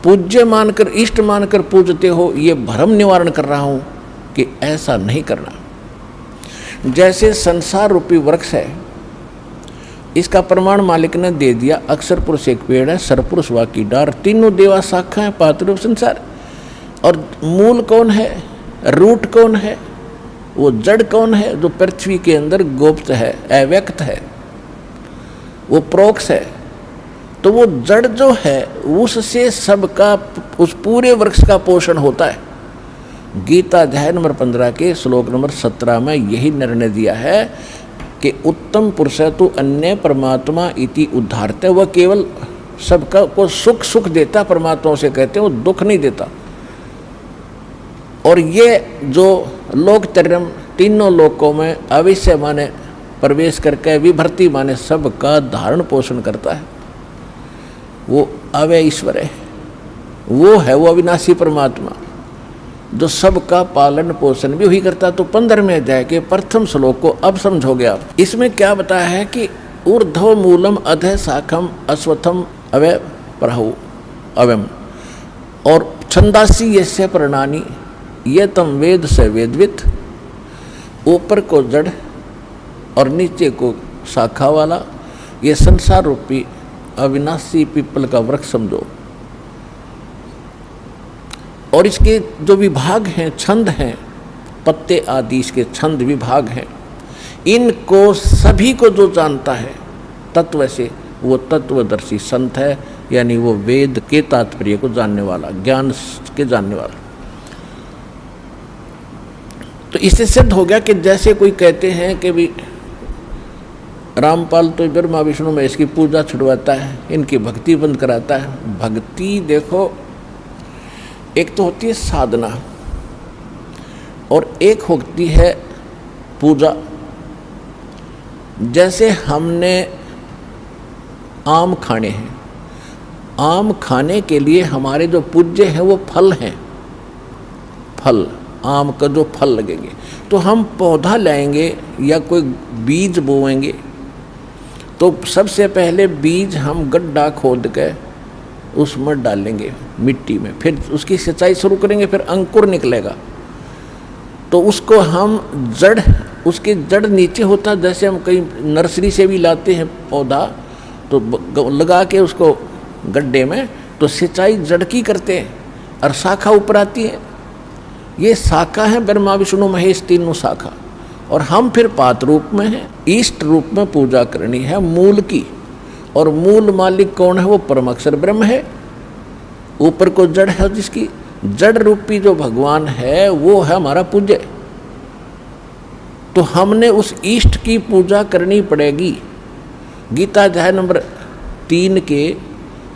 पूज्य मानकर इष्ट मानकर पूजते हो, ये भ्रम निवारण कर रहा हूँ कि ऐसा नहीं करना। जैसे संसार रूपी वृक्ष है, इसका प्रमाण मालिक ने दे दिया। अक्षर पुरुष एक पेड़ है, सरपुरुष वाकी डार, तीनों देवा शाखा है, पात्र संसार। और मूल कौन है, रूट कौन है, वो जड़ कौन है, जो पृथ्वी के अंदर गुप्त है, अव्यक्त है, वो प्रोक्ष है। तो वो जड़ जो है उससे सबका, उस पूरे वृक्ष का पोषण होता है। गीता अध्याय नंबर 15 के श्लोक नंबर 17 में यही निर्णय दिया है कि उत्तम पुरुष तो अन्य परमात्मा इति उद्धारते, वह केवल सबका को सुख सुख देता, परमात्मा से कहते हैं, वो दुख नहीं देता। और ये जो लोकत्रयम तीनों लोकों में अवश्य माने प्रवेश करके विभर्ति माने सबका धारण पोषण करता है, वो अव्यय ईश्वर है, वो है वो अविनाशी परमात्मा जो सबका पालन पोषण भी वही करता। तो 15वें अध्याय के प्रथम श्लोक को अब समझोगे आप। इसमें क्या बताया है कि ऊर्ध्व मूलम अधः शाखम अश्वत्थम अव्यय प्राहु अव्यम, और छंदासी यस्य प्रणानी ये तम वेद से वेदवित, ऊपर को जड़ और नीचे को शाखा वाला, ये संसार रूपी अविनाशी पीपल का वृक्ष समझो। और इसके जो विभाग हैं, छंद हैं, पत्ते आदि इसके छंद विभाग हैं, इनको सभी को जो जानता है तत्व से वो तत्वदर्शी संत है, यानी वो वेद के तात्पर्य को जानने वाला, ज्ञान के जानने वाला। तो इससे सिद्ध हो गया कि जैसे कोई कहते हैं कि भी रामपाल तो ब्रह्मा विष्णु महेश की पूजा छुड़वाता है, इनकी भक्ति बंद कराता है। भक्ति देखो, एक तो होती है साधना और एक होती है पूजा। जैसे हमने आम खाने हैं, आम खाने के लिए हमारे जो पूज्य हैं वो फल हैं, फल आम का जो फल लगेंगे, तो हम पौधा लाएंगे या कोई बीज बोएंगे, तो सबसे पहले बीज हम गड्ढा खोद के उसमें डालेंगे मिट्टी में, फिर उसकी सिंचाई शुरू करेंगे, फिर अंकुर निकलेगा, तो उसको हम जड़, उसकी जड़ नीचे होता है। जैसे हम कहीं नर्सरी से भी लाते हैं पौधा, तो लगा के उसको गड्ढे में, तो सिंचाई जड़ की करते हैं और शाखा ऊपर आती है। ये शाखा है ब्रह्मा विष्णु महेश तीनों शाखा, और हम फिर पात रूप में हैं, इष्ट रूप में पूजा करनी है मूल की। और मूल मालिक कौन है? वो परम अक्षर ब्रह्म है, ऊपर को जड़ है, जिसकी जड़ रूपी जो भगवान है वो है हमारा पूज्य। तो हमने उस इष्ट की पूजा करनी पड़ेगी। गीता अध्याय नंबर 3 के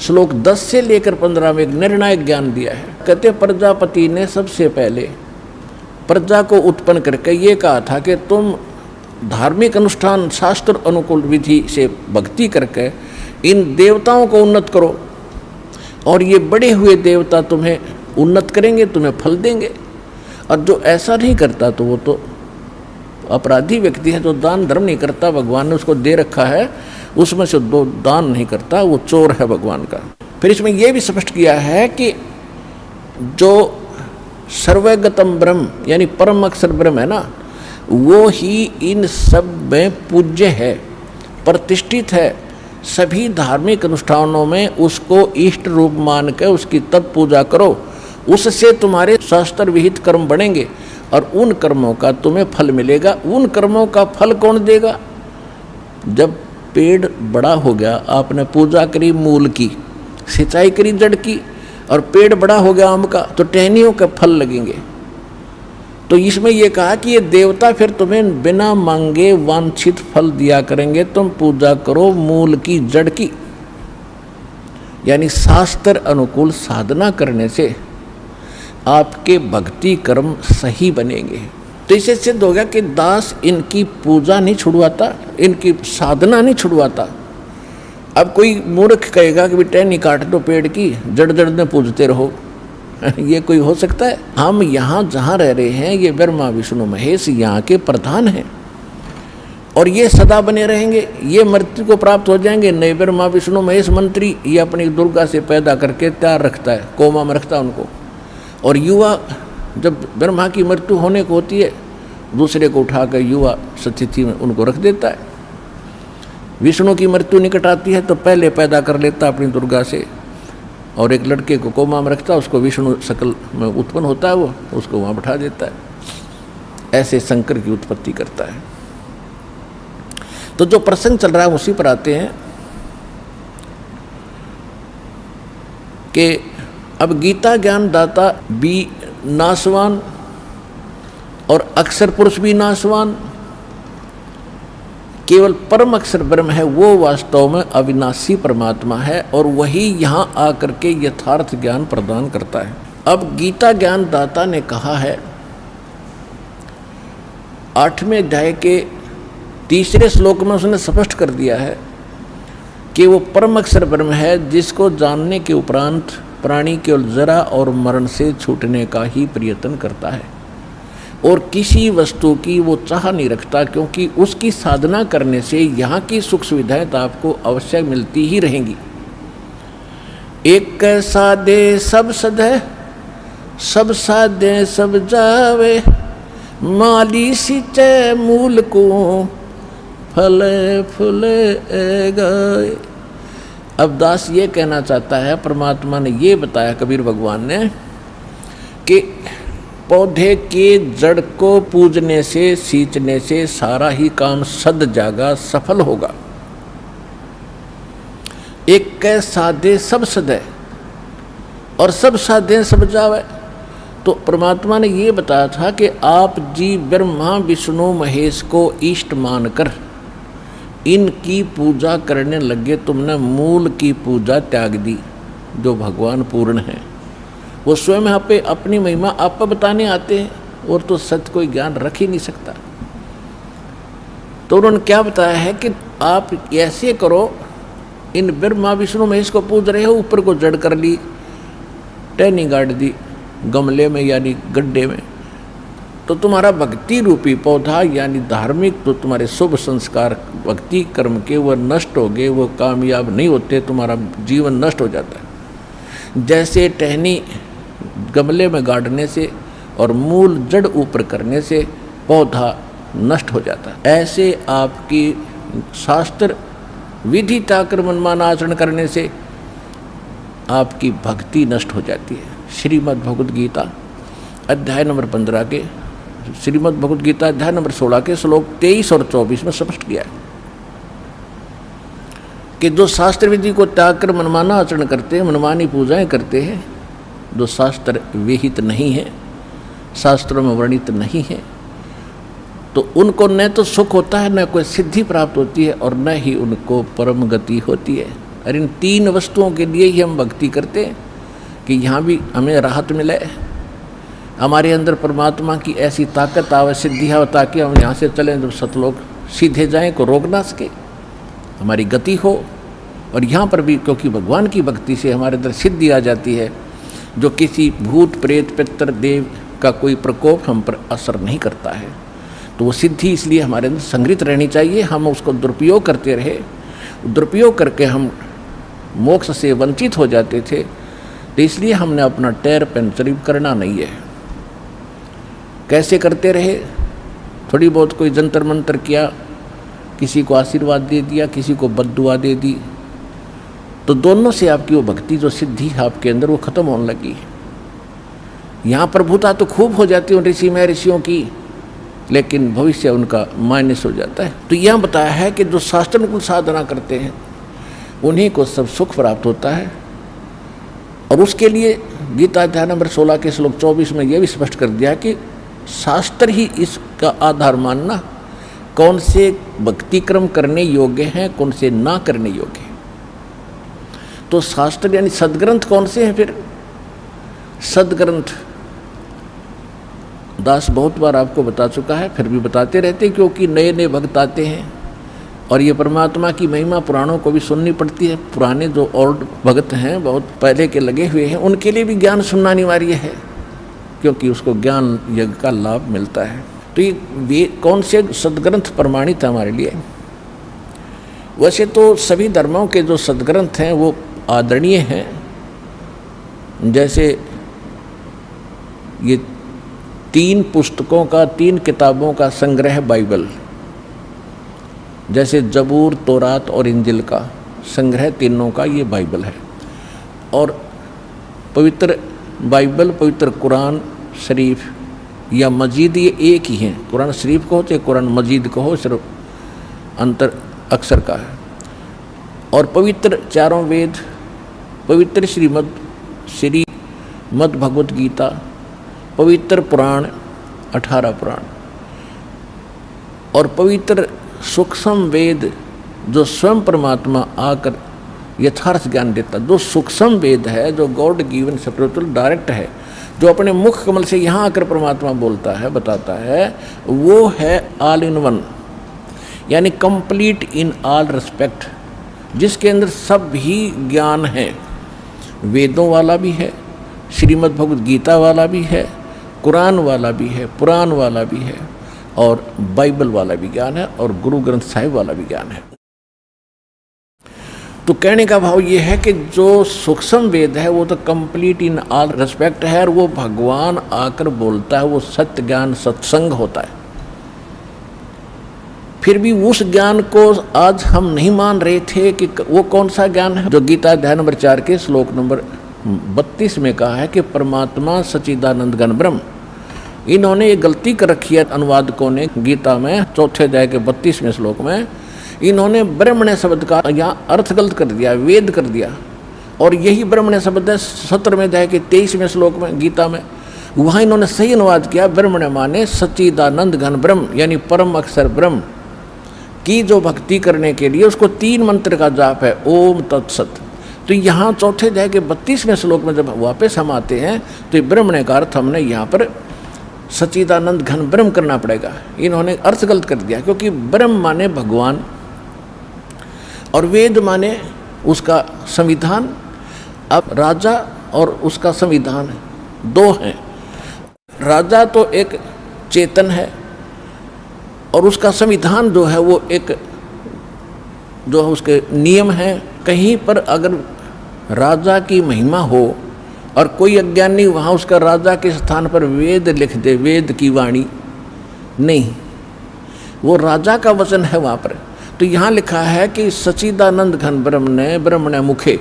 श्लोक 10 से लेकर 15 में एक निर्णायक ज्ञान दिया है। कहते प्रजापति ने सबसे पहले प्रजा को उत्पन्न करके ये कहा था कि तुम धार्मिक अनुष्ठान शास्त्र अनुकूल विधि से भक्ति करके इन देवताओं को उन्नत करो, और ये बड़े हुए देवता तुम्हें उन्नत करेंगे, तुम्हें फल देंगे। और जो ऐसा नहीं करता तो वो तो अपराधी व्यक्ति है, जो दान धर्म नहीं करता, भगवान ने उसको दे रखा है, उसमें से दो दान नहीं करता, वो चोर है भगवान का। फिर इसमें यह भी स्पष्ट किया है कि जो सर्वगतम ब्रह्म यानी परम अक्षर ब्रह्म है ना, वो ही इन सब में पूज्य है, प्रतिष्ठित है। सभी धार्मिक अनुष्ठानों में उसको इष्ट रूप मान कर उसकी तत्पूजा करो, उससे तुम्हारे शास्त्र विहित कर्म बनेंगे और उन कर्मों का तुम्हें फल मिलेगा। उन कर्मों का फल कौन देगा? जब पेड़ बड़ा हो गया, आपने पूजा करी मूल की, सिंचाई करी जड़ की, और पेड़ बड़ा हो गया आम का, तो टहनियों के फल लगेंगे। तो इसमें यह कहा कि ये देवता फिर तुम्हें बिना मांगे वांछित फल दिया करेंगे, तुम पूजा करो मूल की, जड़ की। यानी शास्त्र अनुकूल साधना करने से आपके भक्ति कर्म सही बनेंगे। तो इससे सिद्ध हो गया कि दास इनकी पूजा नहीं छुड़वाता, इनकी साधना नहीं छुड़वाता। अब कोई मूर्ख कहेगा कि टहनी काट दो पेड़ की, जड़ जड़ में पूजते रहो, ये कोई हो सकता है? हम यहाँ जहाँ रह रहे हैं, ये ब्रह्मा विष्णु महेश यहाँ के प्रधान हैं, और ये सदा बने रहेंगे। ये मृत्यु को प्राप्त हो जाएंगे नहीं। ब्रह्मा विष्णु महेश मंत्री ये अपनी दुर्गा से पैदा करके तैयार रखता है, कोमा में रखता है उनको। और युवा जब ब्रह्मा की मृत्यु होने को होती है, दूसरे को उठाकर युवा स्थिति में उनको रख देता है। विष्णु की मृत्यु निकट आती है तो पहले पैदा कर लेता अपनी दुर्गा से, और एक लड़के को कोमा में रखता है, उसको विष्णु शकल में उत्पन्न होता है, वो उसको वहाँ बैठा देता है। ऐसे शंकर की उत्पत्ति करता है। तो जो प्रसंग चल रहा है उसी पर आते हैं कि अब गीता ज्ञान दाता भी नाशवान और अक्षर पुरुष भी नाशवान, केवल परम अक्षर ब्रह्म है वो वास्तव में अविनाशी परमात्मा है और वही यहाँ आकर के यथार्थ ज्ञान प्रदान करता है। अब गीता ज्ञान दाता ने कहा है 8वें अध्याय के 3 श्लोक में उसने स्पष्ट कर दिया है कि वो परम अक्षर ब्रह्म है जिसको जानने के उपरांत प्राणी केवल जरा और मरण से छूटने का ही प्रयत्न करता है और किसी वस्तु की वो चाह नहीं रखता, क्योंकि उसकी साधना करने से यहाँ की सुख सुविधाएं तो आपको अवश्य मिलती ही रहेंगी। एक साधे सब सधे, सब साधे सब जावे, माली सिंचे मूल को फले फूले गए। अब दास ये कहना चाहता है, परमात्मा ने ये बताया कबीर भगवान ने कि पौधे के जड़ को पूजने से सींचने से सारा ही काम सद जागा सफल होगा। एक कै साधे सब सदे और सब साधे सब जावे। तो परमात्मा ने ये बताया था कि आप जी ब्रह्मा विष्णु महेश को इष्ट मानकर इनकी पूजा करने लगे, तुमने मूल की पूजा त्याग दी जो भगवान पूर्ण है। वो स्वयं यहाँ पे अपनी महिमा आप बताने आते हैं और तो सत्य कोई ज्ञान रख ही नहीं सकता। तो उन्होंने क्या बताया है कि आप ऐसे करो, इन ब्रह्मा विष्णु महेश को पूज रहे हो, ऊपर को जड़ कर ली, टहनी गाड़ दी गमले में यानी गड्ढे में, तो तुम्हारा भक्ति रूपी पौधा यानी धार्मिक तो तुम्हारे शुभ संस्कार भक्ति कर्म के वो नष्ट हो गए, वो कामयाब नहीं होते, तुम्हारा जीवन नष्ट हो जाता है। जैसे टहनी गमले में गाड़ने से और मूल जड़ ऊपर करने से पौधा नष्ट हो जाता है, ऐसे आपकी शास्त्र विधि ताकर मनमाना आचरण करने से आपकी भक्ति नष्ट हो जाती है। श्रीमद् भगवद गीता अध्याय नंबर 15 के श्रीमद् भगवद गीता अध्याय नंबर 16 के श्लोक 23 और 24 में स्पष्ट किया है कि जो शास्त्र विधि को त्याग कर मनमाना आचरण करते हैं, मनमानी पूजाएं करते हैं, जो शास्त्र विहित नहीं है, शास्त्रों में वर्णित नहीं है, तो उनको न तो सुख होता है, न कोई सिद्धि प्राप्त होती है और न ही उनको परम गति होती है। और इन 3 वस्तुओं के लिए ही हम भक्ति करते हैं कि यहाँ भी हमें राहत मिले, हमारे अंदर परमात्मा की ऐसी ताकत आवे, सिद्धि आवे, ताकि हम यहाँ से चलें जब सतलोक सीधे जाएं, को रोक ना सके, हमारी गति हो। और यहाँ पर भी क्योंकि भगवान की भक्ति से हमारे अंदर सिद्धि आ जाती है, जो किसी भूत प्रेत पितर देव का कोई प्रकोप हम पर असर नहीं करता है, तो वो सिद्धि इसलिए हमारे अंदर संग्रहित रहनी चाहिए। हम उसको दुरुपयोग करते रहे, दुरुपयोग करके हम मोक्ष से वंचित हो जाते थे, तो इसलिए हमने अपना टैर पंचर करना नहीं है। कैसे करते रहे, थोड़ी बहुत कोई जंतर मंतर किया, किसी को आशीर्वाद दे दिया, किसी को बद्दुआ दे दी, तो दोनों से आपकी वो भक्ति जो सिद्धि आपके अंदर वो खत्म होने लगी। यहाँ प्रभुता तो खूब हो जाती है ऋषि में ऋषियों की, लेकिन भविष्य उनका माइनस हो जाता है। तो यह बताया है कि जो शास्त्रानुकूल साधना करते हैं उन्हीं को सब सुख प्राप्त होता है। और उसके लिए गीता अध्याय नंबर 16 के श्लोक 24 में यह भी स्पष्ट कर दिया कि शास्त्र ही इसका आधार मानना, कौन से भक्ति क्रम करने योग्य हैं, कौन से ना करने योग्य हैं। तो शास्त्र यानी सदग्रंथ कौन से हैं? फिर सदग्रंथ दास बहुत बार आपको बता चुका है, फिर भी बताते रहते, क्योंकि नए नए भक्त आते हैं और ये परमात्मा की महिमा पुराणों को भी सुननी पड़ती है। पुराने जो ओल्ड भक्त हैं, बहुत पहले के लगे हुए हैं, उनके लिए भी ज्ञान सुनना अनिवार्य है, क्योंकि उसको ज्ञान यज्ञ का लाभ मिलता है। तो ये कौन से सदग्रंथ प्रमाणित है हमारे लिए? वैसे तो सभी धर्मों के जो सदग्रंथ हैं वो आदरणीय हैं, जैसे ये 3 पुस्तकों का, 3 किताबों का संग्रह बाइबल, जैसे जबूर, तौरात और इंजिल का संग्रह, तीनों का ये बाइबल है। और पवित्र बाइबल, पवित्र कुरान शरीफ या मजीद, ये एक ही हैं। कुरान शरीफ को हो चाहे कुरान मजीद को हो, सिर्फ अंतर अक्षर का है। और पवित्र चारों वेद, पवित्र श्रीमद् श्री मद् भगवत गीता, पवित्र पुराण 18 पुराण और पवित्र सूक्ष्म वेद जो स्वयं परमात्मा आकर यथार्थ ज्ञान देता, जो सूक्ष्म वेद है, जो गॉड गिवन स्पिरिचुअल डायरेक्ट है, जो अपने मुख कमल से यहाँ आकर परमात्मा बोलता है, बताता है, वो है ऑल इन वन, यानी कंप्लीट इन ऑल रिस्पेक्ट, जिसके अंदर सब ही ज्ञान है। वेदों वाला भी है, श्रीमद् भगवत गीता वाला भी है, कुरान वाला भी है, पुराण वाला भी है और बाइबल वाला भी ज्ञान है और गुरु ग्रंथ साहिब वाला भी ज्ञान है। तो कहने का भाव ये है कि जो सूक्ष्म वेद है वो तो कंप्लीट इन ऑल रिस्पेक्ट है और वो भगवान आकर बोलता है, वो सत्य ज्ञान सत्संग होता है। फिर भी उस ज्ञान को आज हम नहीं मान रहे थे कि वो कौन सा ज्ञान है जो गीता अध्याय नंबर 4 के श्लोक नंबर 32 में कहा है कि परमात्मा सच्चिदानंद घन ब्रह्म। इन्होंने ये गलती कर रखी है अनुवादकों ने गीता में 4 अध्याय के 32वें श्लोक में, इन्होंने ब्रह्मण्य शब्द का यहाँ अर्थ गलत कर दिया, वेद कर दिया। और यही ब्रह्मण्य शब्द है 17वें अध्याय के 23वें श्लोक में गीता में, वहाँ इन्होंने सही अनुवाद किया, ब्रह्मण्य माने सच्चिदानंद घन ब्रह्म, यानी परम अक्षर ब्रह्म की जो भक्ति करने के लिए उसको 3 मंत्र का जाप है, ओम तत्सत। तो यहाँ 4 अध्याय के 32वें श्लोक में जब वापस हम आते हैं तो ये ब्रह्मण्य का अर्थ हमने यहाँ पर सच्चिदानंद घन ब्रह्म करना पड़ेगा। इन्होंने अर्थ गलत कर दिया, क्योंकि ब्रह्म माने भगवान और वेद माने उसका संविधान। अब राजा और उसका संविधान दो हैं। राजा तो एक चेतन है और उसका संविधान जो है वो एक जो उसके नियम है। कहीं पर अगर राजा की महिमा हो और कोई अज्ञानी वहाँ उसका राजा के स्थान पर वेद लिख दे, वेद की वाणी नहीं, वो राजा का वचन है वहाँ पर। तो यहाँ लिखा है कि सच्चिदानंद घन ब्रह्म ने ब्रह्मण्य मुखे,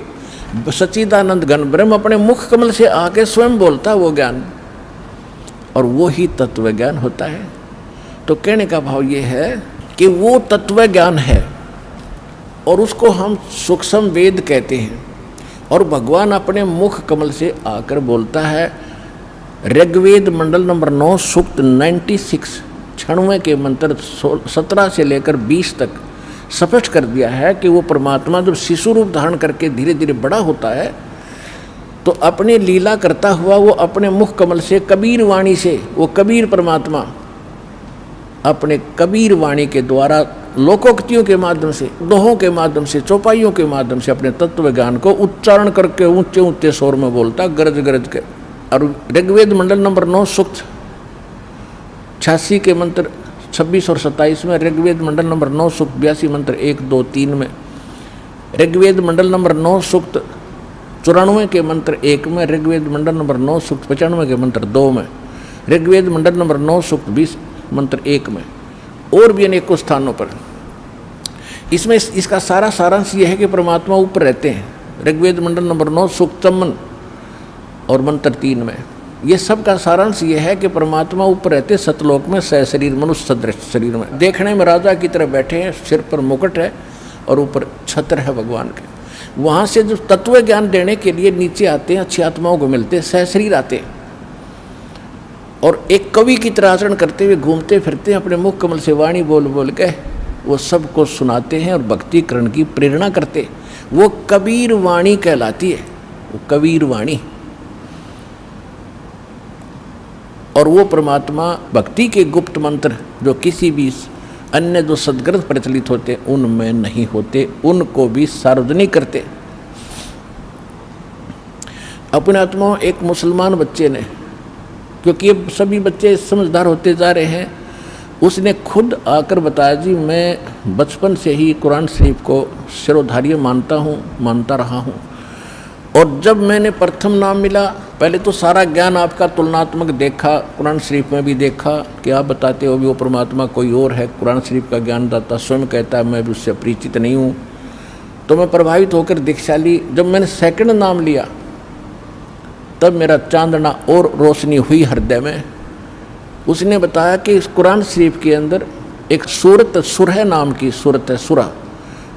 सच्चिदानंद घन ब्रह्म अपने मुख कमल से आके स्वयं बोलता वो ज्ञान, और वो ही तत्व ज्ञान होता है। तो कहने का भाव ये है कि वो तत्व ज्ञान है और उसको हम सूक्ष्म वेद कहते हैं, और भगवान अपने मुख कमल से आकर बोलता है। ऋग्वेद मंडल नंबर 9 सूक्त 96 96 के मंत्र 17 से लेकर 20 तक स्पष्ट कर दिया है कि वो परमात्मा जब शिशु रूप धारण करके धीरे धीरे बड़ा होता है तो अपने लीला करता हुआ वो अपने मुख कमल से कबीर वाणी से, वो कबीर परमात्मा अपने कबीर वाणी के द्वारा लोकोक्तियों के माध्यम से, दोहों के माध्यम से, चौपाइयों के माध्यम से अपने तत्व ज्ञान को उच्चारण करके ऊंचे ऊंचे स्वर में बोलता गरज गरज के। और ऋग्वेद मंडल नंबर 9 सूक्त 86 के मंत्र 26 और 27 में, ऋग्वेद मंडल नंबर 9 सूक्त 82 मंत्र 1, 2, 3 में, ऋग्वेद मंडल नंबर 9 सूक्त 94 के मंत्र 1 में, ऋग्वेद मंडल नंबर 9 सूक्त 95 के मंत्र 2 में, ऋग्वेद मंडल नंबर 9 सूक्त 20 मंत्र 1 में, और भी अनेकों स्थानों पर। इसमें इसका सारा सारांश यह है कि परमात्मा ऊपर रहते हैं। ऋग्वेद मंडल नंबर 9 सूक्त 54 और मंत्र 3 में ये सब का सारांश ये है कि परमात्मा ऊपर रहते सतलोक में सहशरीर मनुष्य सदृश शरीर में, देखने में राजा की तरह बैठे हैं, सिर पर मुकुट है और ऊपर छत्र है भगवान के। वहाँ से जो तत्व ज्ञान देने के लिए नीचे आते हैं, अच्छी आत्माओं को मिलते हैं, सहशरीर आते हैं और एक कवि की तरह आचरण करते हुए घूमते फिरते हैं, अपने मुख कमल से वाणी बोल बोल के वो सबको सुनाते हैं और भक्तिकरण की प्रेरणा करते। वो कबीर वाणी कहलाती है, वो कबीर वाणी। और वो परमात्मा भक्ति के गुप्त मंत्र जो किसी भी अन्य जो सदग्रंथ प्रचलित होते उनमें नहीं होते, उनको भी सार्वजनिक करते। अपने आत्मा एक मुसलमान बच्चे ने, क्योंकि ये सभी बच्चे समझदार होते जा रहे हैं, उसने खुद आकर बताया जी मैं बचपन से ही कुरान शरीफ को शिरोधार्य मानता रहा हूँ। और जब मैंने प्रथम नाम मिला, पहले तो सारा ज्ञान आपका तुलनात्मक देखा, कुरान शरीफ में भी देखा कि आप बताते हो भी वो परमात्मा कोई और है, कुरान शरीफ का ज्ञानदाता स्वयं कहता है मैं भी उससे परिचित नहीं हूँ। तो मैं प्रभावित होकर दीक्षा ली। जब मैंने सेकंड नाम लिया तब मेरा चांदना और रोशनी हुई हृदय में। उसने बताया कि इस कुरान शरीफ के अंदर एक सूरत सुरह नाम की सूरत है, सुरा,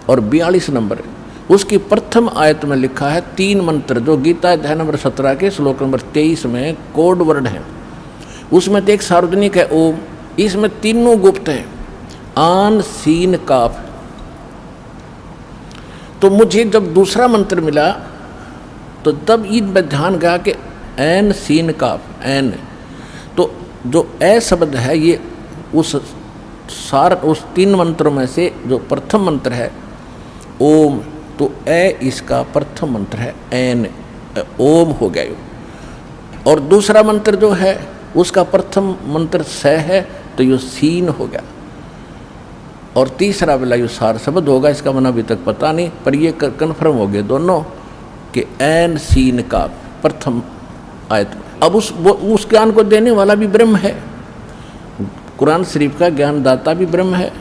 और 42 नंबर। उसकी प्रथम आयत में लिखा है 3 मंत्र, जो गीता अध्याय नंबर 17 के श्लोक नंबर 23 में कोड वर्ड है। उसमें तो एक सार्वजनिक है ओम, इसमें तीनों गुप्त हैं, आन सीन काफ। तो मुझे जब दूसरा मंत्र मिला तो तब ईद में ध्यान गया कि एन सीन काफ, एन, तो जो ए शब्द है ये उस 3 मंत्रों में से जो प्रथम मंत्र है ओम, तो ए इसका प्रथम मंत्र है, एन ओम हो गया यो। और दूसरा मंत्र जो है उसका प्रथम मंत्र स है, तो यो सीन हो गया। और तीसरा वाला यो सार शब्द होगा, इसका मन अभी तक पता नहीं, पर ये कन्फर्म हो गए दोनों कि एन सीन का प्रथम आयत में। अब उस ज्ञान को देने वाला भी ब्रह्म है, कुरान शरीफ का ज्ञान दाता भी ब्रह्म है,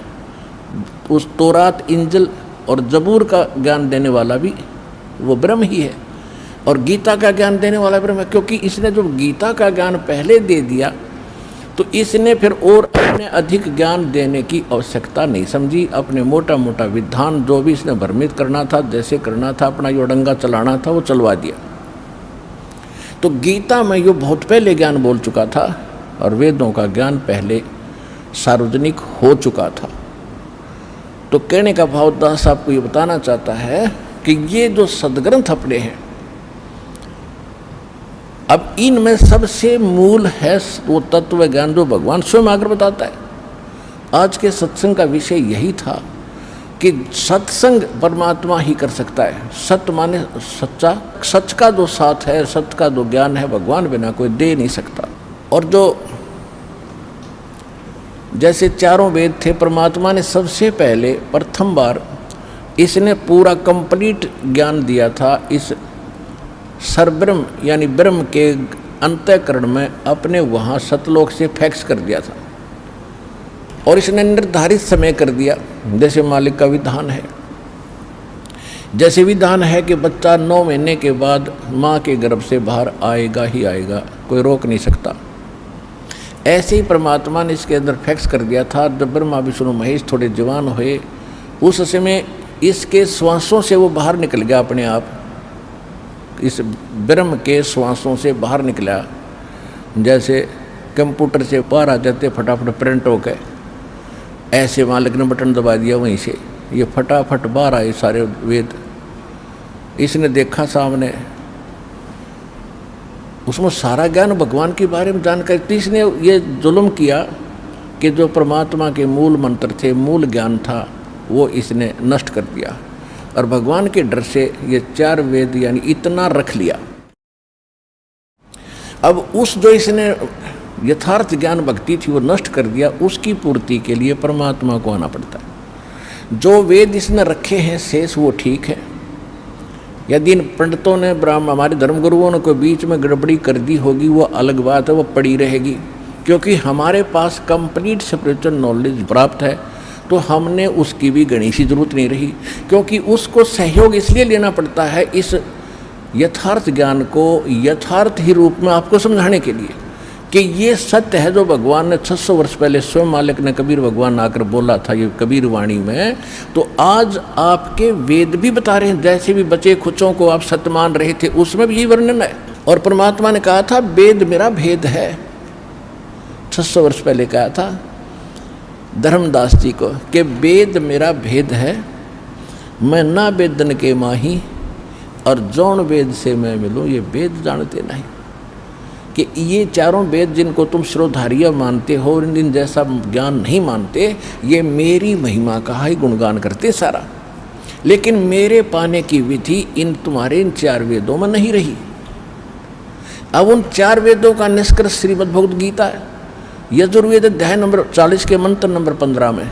उस तौरात इंजिल और जबूर का ज्ञान देने वाला भी वो ब्रह्म ही है, और गीता का ज्ञान देने वाला ब्रह्म है। क्योंकि इसने जो गीता का ज्ञान पहले दे दिया तो इसने फिर और अपने अधिक ज्ञान देने की आवश्यकता नहीं समझी। अपने मोटा मोटा विधान जो भी इसने भ्रमित करना था, जैसे करना था, अपना यो डंगा चलाना था, वो चलवा दिया। तो गीता में यो बहुत पहले ज्ञान बोल चुका था और वेदों का ज्ञान पहले सार्वजनिक हो चुका था। तो कहने का भाव दास आपको ये बताना चाहता है कि ये जो सदग्रंथ अपने हैं, अब इनमें सबसे मूल है वो तत्व ज्ञान जो भगवान स्वयं आकर बताता है। आज के सत्संग का विषय यही था कि सत्संग परमात्मा ही कर सकता है। सत्य माने सच्चा, सच का जो साथ है, सत्य का जो ज्ञान है, भगवान बिना कोई दे नहीं सकता। और जो जैसे चारों वेद थे, परमात्मा ने सबसे पहले प्रथम बार इसने पूरा कंप्लीट ज्ञान दिया था इस सरब्रह्म यानी ब्रह्म के अंतःकरण में, अपने वहाँ सतलोक से फैक्स कर दिया था और इसने निर्धारित समय कर दिया। जैसे मालिक का विधान है, जैसे विधान है कि बच्चा 9 महीने के बाद माँ के गर्भ से बाहर आएगा ही आएगा, कोई रोक नहीं सकता। ऐसे ही परमात्मा ने इसके अंदर फैक्स कर दिया था। जब ब्रह्मा विष्णु महेश थोड़े जवान हुए, उस समय इसके श्वासों से वो बाहर निकल गया, अपने आप इस ब्रह्म के श्वासों से बाहर निकला। जैसे कंप्यूटर से बाहर आ जाते फटाफट प्रिंट हो गए, ऐसे मालिक ने बटन दबा दिया, वहीं से ये फटाफट बाहर आए सारे वेद। इसने देखा सामने, उसमें सारा ज्ञान भगवान के बारे में जानकारी थी। इसने ये जुल्म किया कि जो परमात्मा के मूल मंत्र थे, मूल ज्ञान था, वो इसने नष्ट कर दिया और भगवान के डर से ये 4 वेद यानी इतना रख लिया। अब उस जो इसने यथार्थ ज्ञान भक्ति थी वो नष्ट कर दिया, उसकी पूर्ति के लिए परमात्मा को आना पड़ता है। जो वेद इसने रखे हैं शेष वो ठीक है। यदि इन पंडितों ने हमारे धर्मगुरुओं ने कोई बीच में गड़बड़ी कर दी होगी, वो अलग बात है, वो पड़ी रहेगी। क्योंकि हमारे पास कंप्लीट स्पिरिचुअल नॉलेज प्राप्त है, तो हमने उसकी भी गणनी सी जरूरत नहीं रही। क्योंकि उसको सहयोग इसलिए लेना पड़ता है इस यथार्थ ज्ञान को यथार्थ ही रूप में आपको समझाने के लिए कि ये सत्य है जो भगवान ने 600 वर्ष पहले स्वयं मालिक ने कबीर भगवान आकर बोला था ये कबीर वाणी में। तो आज आपके वेद भी बता रहे हैं, जैसे भी बचे खुचों को आप सत्य मान रहे थे, उसमें भी यही वर्णन है। और परमात्मा ने कहा था वेद मेरा भेद है, 600 वर्ष पहले कहा था धर्मदास जी को कि वेद मेरा भेद है, मैं ना वेदन के माही और जौन वेद से मैं मिलूँ, ये वेद जानते नहीं। कि ये चारों वेद जिनको तुम श्रोधारिया मानते हो, इन जैसा ज्ञान नहीं मानते, ये मेरी महिमा का ही गुणगान करते सारा, लेकिन मेरे पाने की विधि इन तुम्हारे इन 4 वेदों में नहीं रही। अब उन 4 वेदों का निष्कर्ष श्रीमद् भगवद गीता है। यजुर्वेद अध्याय नंबर 40 के मंत्र नंबर 15 में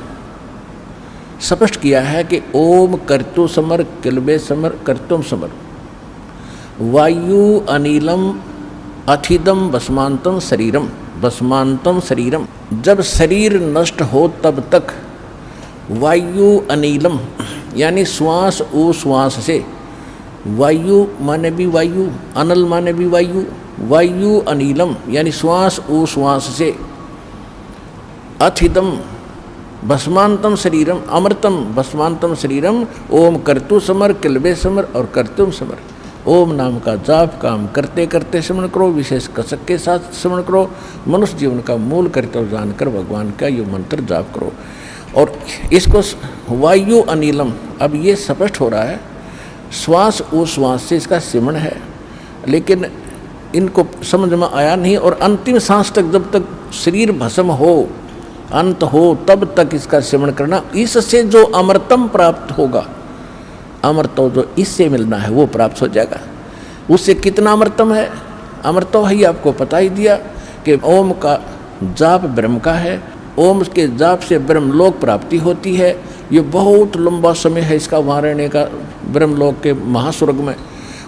स्पष्ट किया है कि ओम कर्तु समर किलबे समर कर्तुम समर वायु अनिलम अथिदम भस्मांतम शरीरम भस्मांतम शरीरम। जब शरीर नष्ट हो तब तक वायु अनिलम यानी श्वास उश्वास से, वायु माने भी वायु, अनल माने भी वायु, वायु अनिलम यानी श्वास उश्वास से, अथिदम भस्मांतम शरीरम अमृतम भस्मांतम शरीरम ओम कर्तु समर किलबे समर और कर्तुम समर। ओम नाम का जाप काम करते करते स्मरण करो, विशेष कसक के साथ स्मरण करो, मनुष्य जीवन का मूल कर्तव्य जानकर भगवान का ये मंत्र जाप करो। और इसको वायु अनिलम, अब ये स्पष्ट हो रहा है, श्वास उश्वास से इसका सिमरण है, लेकिन इनको समझ में आया नहीं। और अंतिम सांस तक, जब तक शरीर भस्म हो, अंत हो, तब तक इसका सिमरण करना। इससे जो अमृतम प्राप्त होगा, अमृतो जो इससे मिलना है वो प्राप्त हो जाएगा। उससे कितना अमृतम है? अमृतो ही आपको पता ही दिया कि ओम का जाप ब्रह्म का है, ओम के जाप से ब्रह्मलोक प्राप्ति होती है। ये बहुत लंबा समय है इसका वहाँ रहने का ब्रह्मलोक के महास्वर्ग में।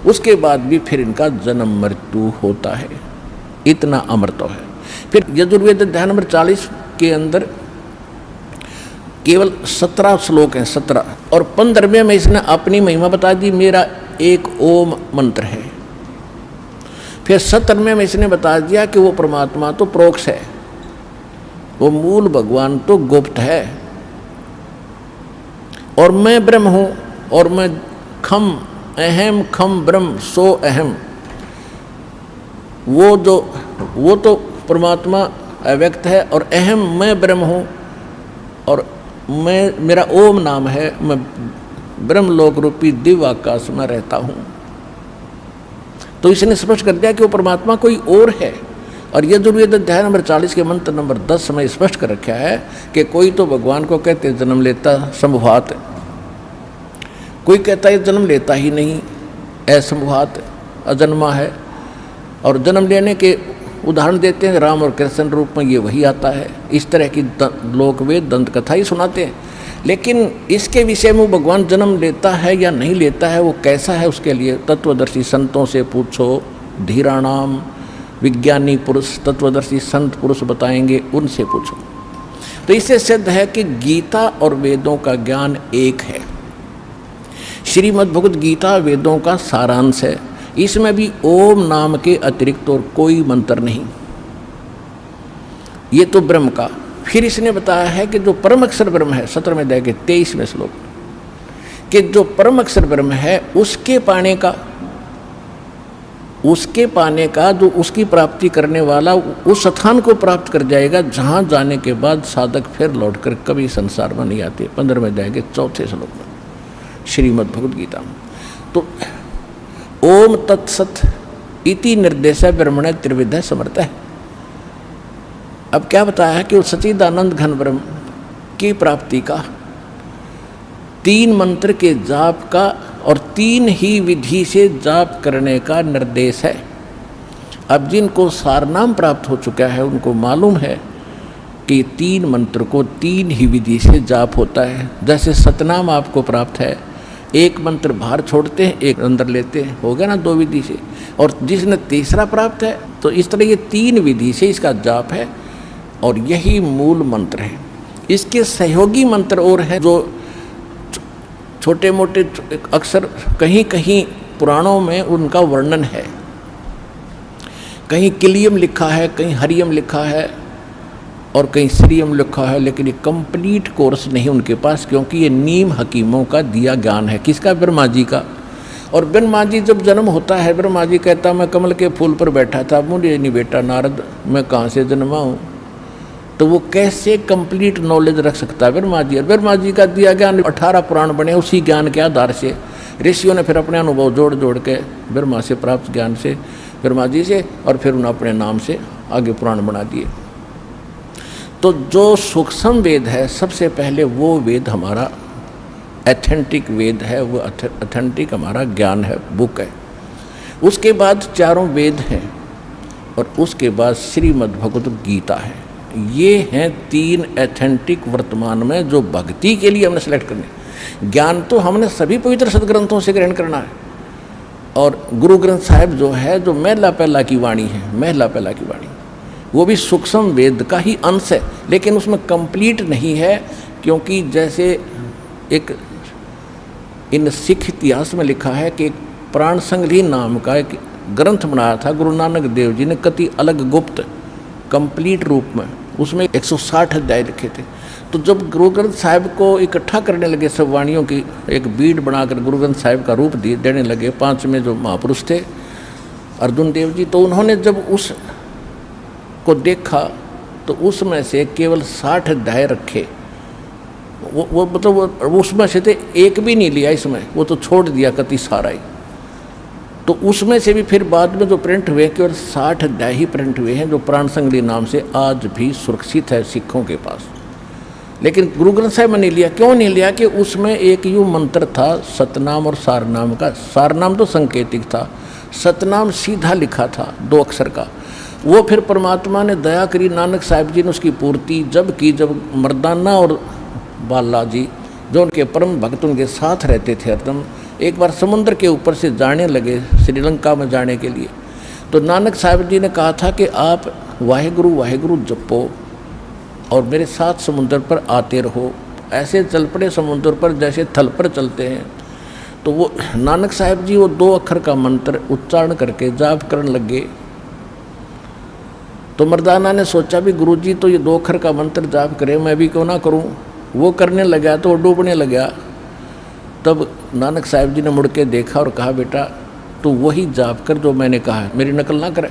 उसके बाद भी फिर इनका जन्म मृत्यु होता है, इतना अमृतो है। फिर यजुर्वेद अध्याय नंबर 40 के अंदर केवल 17 श्लोक हैं, 17, और 15वें में इसने अपनी महिमा बता दी, मेरा एक ओम मंत्र है। फिर 17वें में इसने बता दिया कि वो परमात्मा तो प्रोक्ष है, वो मूल भगवान तो गुप्त है, और मैं ब्रह्म हूँ, और मैं खम अहम खम ब्रह्म सो अहम। वो तो परमात्मा अव्यक्त है, और अहम मैं ब्रह्म हूँ, और मेरा ओम नाम है, मैं ब्रह्मलोक रूपी दिव्य आकाश में रहता हूँ। तो इसने स्पष्ट कर दिया कि वो परमात्मा कोई और है। और यजुर्वेद अध्याय नंबर 40 के मंत्र नंबर 10 में स्पष्ट कर रखा है कि कोई तो भगवान को कहते जन्म लेता संभवात, कोई कहता है जन्म लेता ही नहीं, असंभवात अजन्मा है। और जन्म लेने के उदाहरण देते हैं, राम और कृष्ण रूप में ये वही आता है। इस तरह की लोकवेद दंत कथा ही सुनाते हैं। लेकिन इसके विषय में भगवान जन्म लेता है या नहीं लेता है, वो कैसा है, उसके लिए तत्वदर्शी संतों से पूछो, धीराणाम, विज्ञानी पुरुष तत्वदर्शी संत पुरुष बताएंगे, उनसे पूछो। तो इससे सिद्ध है कि गीता और वेदों का ज्ञान एक है। श्रीमद् भगवद गीता वेदों का सारांश है। इसमें भी ओम नाम के अतिरिक्त और कोई मंत्र नहीं, ये तो ब्रह्म का। फिर इसने बताया है कि जो परम अक्षर ब्रह्म है, 17वें अध्याय के 23वें श्लोक, कि जो परम अक्षर ब्रह्म है उसके पाने का जो उसकी प्राप्ति करने वाला उस स्थान को प्राप्त कर जाएगा जहां जाने के बाद साधक फिर लौटकर कभी संसार में नहीं आते। 15वें अध्याय के 4थे श्लोक में श्रीमद् भगवद गीता। तो ओम तत्सत इति निर्देश ब्रह्मण त्रिविध समर्थ है। अब क्या बताया है कि उस सच्चिदानंद घन ब्रह्म की प्राप्ति का 3 मंत्र के जाप का और 3 ही विधि से जाप करने का निर्देश है। अब जिनको सारनाम प्राप्त हो चुका है उनको मालूम है कि 3 मंत्र को 3 ही विधि से जाप होता है। जैसे सतनाम आपको प्राप्त है, एक मंत्र बाहर छोड़ते हैं, एक अंदर लेते हैं, हो गया ना 2 विधि से। और जिसने तीसरा प्राप्त है, तो इस तरह ये 3 विधि से इसका जाप है, और यही मूल मंत्र है। इसके सहयोगी मंत्र और हैं जो छोटे मोटे अक्सर कहीं कहीं पुराणों में उनका वर्णन है, कहीं किलियम लिखा है, कहीं हरियम लिखा है, और कहीं श्रीयम लिखा है, लेकिन ये कंप्लीट कोर्स नहीं उनके पास, क्योंकि ये नीम हकीमों का दिया ज्ञान है। किसका? ब्रह्मा जी का। और ब्रह्मा जी जब जन्म होता है, ब्रह्मा जी कहता मैं कमल के फूल पर बैठा था, मुझे नहीं बेटा नारद मैं कहाँ से जन्मा हूँ। तो वो कैसे कंप्लीट नॉलेज रख सकता है ब्रह्मा जी? और ब्रह्मा जी का दिया ज्ञान 18 पुराण बने, उसी ज्ञान के आधार से ऋषियों ने फिर अपने अनुभव जोड़ जोड़ के ब्रह्मा से प्राप्त ज्ञान से, ब्रह्मा जी से, और फिर उन्होंने अपने नाम से आगे पुराण बना दिए। तो जो सूक्ष्म वेद है, सबसे पहले वो वेद हमारा एथेंटिक वेद है, वो एथेंटिक हमारा ज्ञान है, बुक है। उसके बाद 4 वेद हैं, और उसके बाद श्रीमद् भगवद गीता है। ये हैं 3 एथेंटिक वर्तमान में जो भक्ति के लिए हमने सेलेक्ट करने। ज्ञान तो हमने सभी पवित्र सदग्रंथों से ग्रहण करना है, और गुरु ग्रंथ साहिब जो है, जो महला पहला की वाणी है, महला पहला की वाणी, वो भी सूक्ष्म वेद का ही अंश है, लेकिन उसमें कंप्लीट नहीं है। क्योंकि जैसे एक इन सिख इतिहास में लिखा है कि एक प्राण संग्रही नाम का एक ग्रंथ बनाया था गुरु नानक देव जी ने, कति अलग गुप्त कंप्लीट रूप में, उसमें 160 अध्याय लिखे थे। तो जब गुरु ग्रंथ साहिब को इकट्ठा करने लगे सब वाणियों की एक बीड़ बनाकर गुरु ग्रंथ साहिब का रूप देने लगे, 5 में जो महापुरुष थे अर्जुन देव जी, तो उन्होंने जब उस को देखा तो उसमें से केवल 60 अध्याय रखे। वो मतलब वो उसमें से थे, एक भी नहीं लिया इसमें, वो तो छोड़ दिया कति सारा ही। तो उसमें से भी फिर बाद में जो प्रिंट हुए केवल 60 अध्याय ही प्रिंट हुए हैं, जो प्राण संगली नाम से आज भी सुरक्षित है सिखों के पास। लेकिन गुरु ग्रंथ साहिब में नहीं लिया। क्यों नहीं लिया? कि उसमें एक यूँ मंत्र था सतनाम और सारनाम का। सारनाम तो संकेतिक था, सतनाम सीधा लिखा था 2 अक्षर का। वो फिर परमात्मा ने दया करी, नानक साहिब जी ने उसकी पूर्ति जब की, जब मर्दाना और बालाजी जो उनके परम भक्त उनके साथ रहते थे हरदम, एक बार समुद्र के ऊपर से जाने लगे श्रीलंका में जाने के लिए, तो नानक साहिब जी ने कहा था कि आप वाहेगुरु वाहेगुरु जपो और मेरे साथ समुद्र पर आते रहो। ऐसे चल पड़े समुद्र पर जैसे थल पर चलते हैं। तो वो नानक साहिब जी वो 2 अक्षर का मंत्र उच्चारण करके जाप करने लगे। तो मर्दाना ने सोचा भी गुरुजी तो ये 2 अक्षर का मंत्र जाप करे, मैं भी क्यों ना करूं। वो करने लगा तो वो डूबने लगा। तब नानक साहिब जी ने मुड़ के देखा और कहा, बेटा तू वही जाप कर जो मैंने कहा, मेरी नकल ना करे।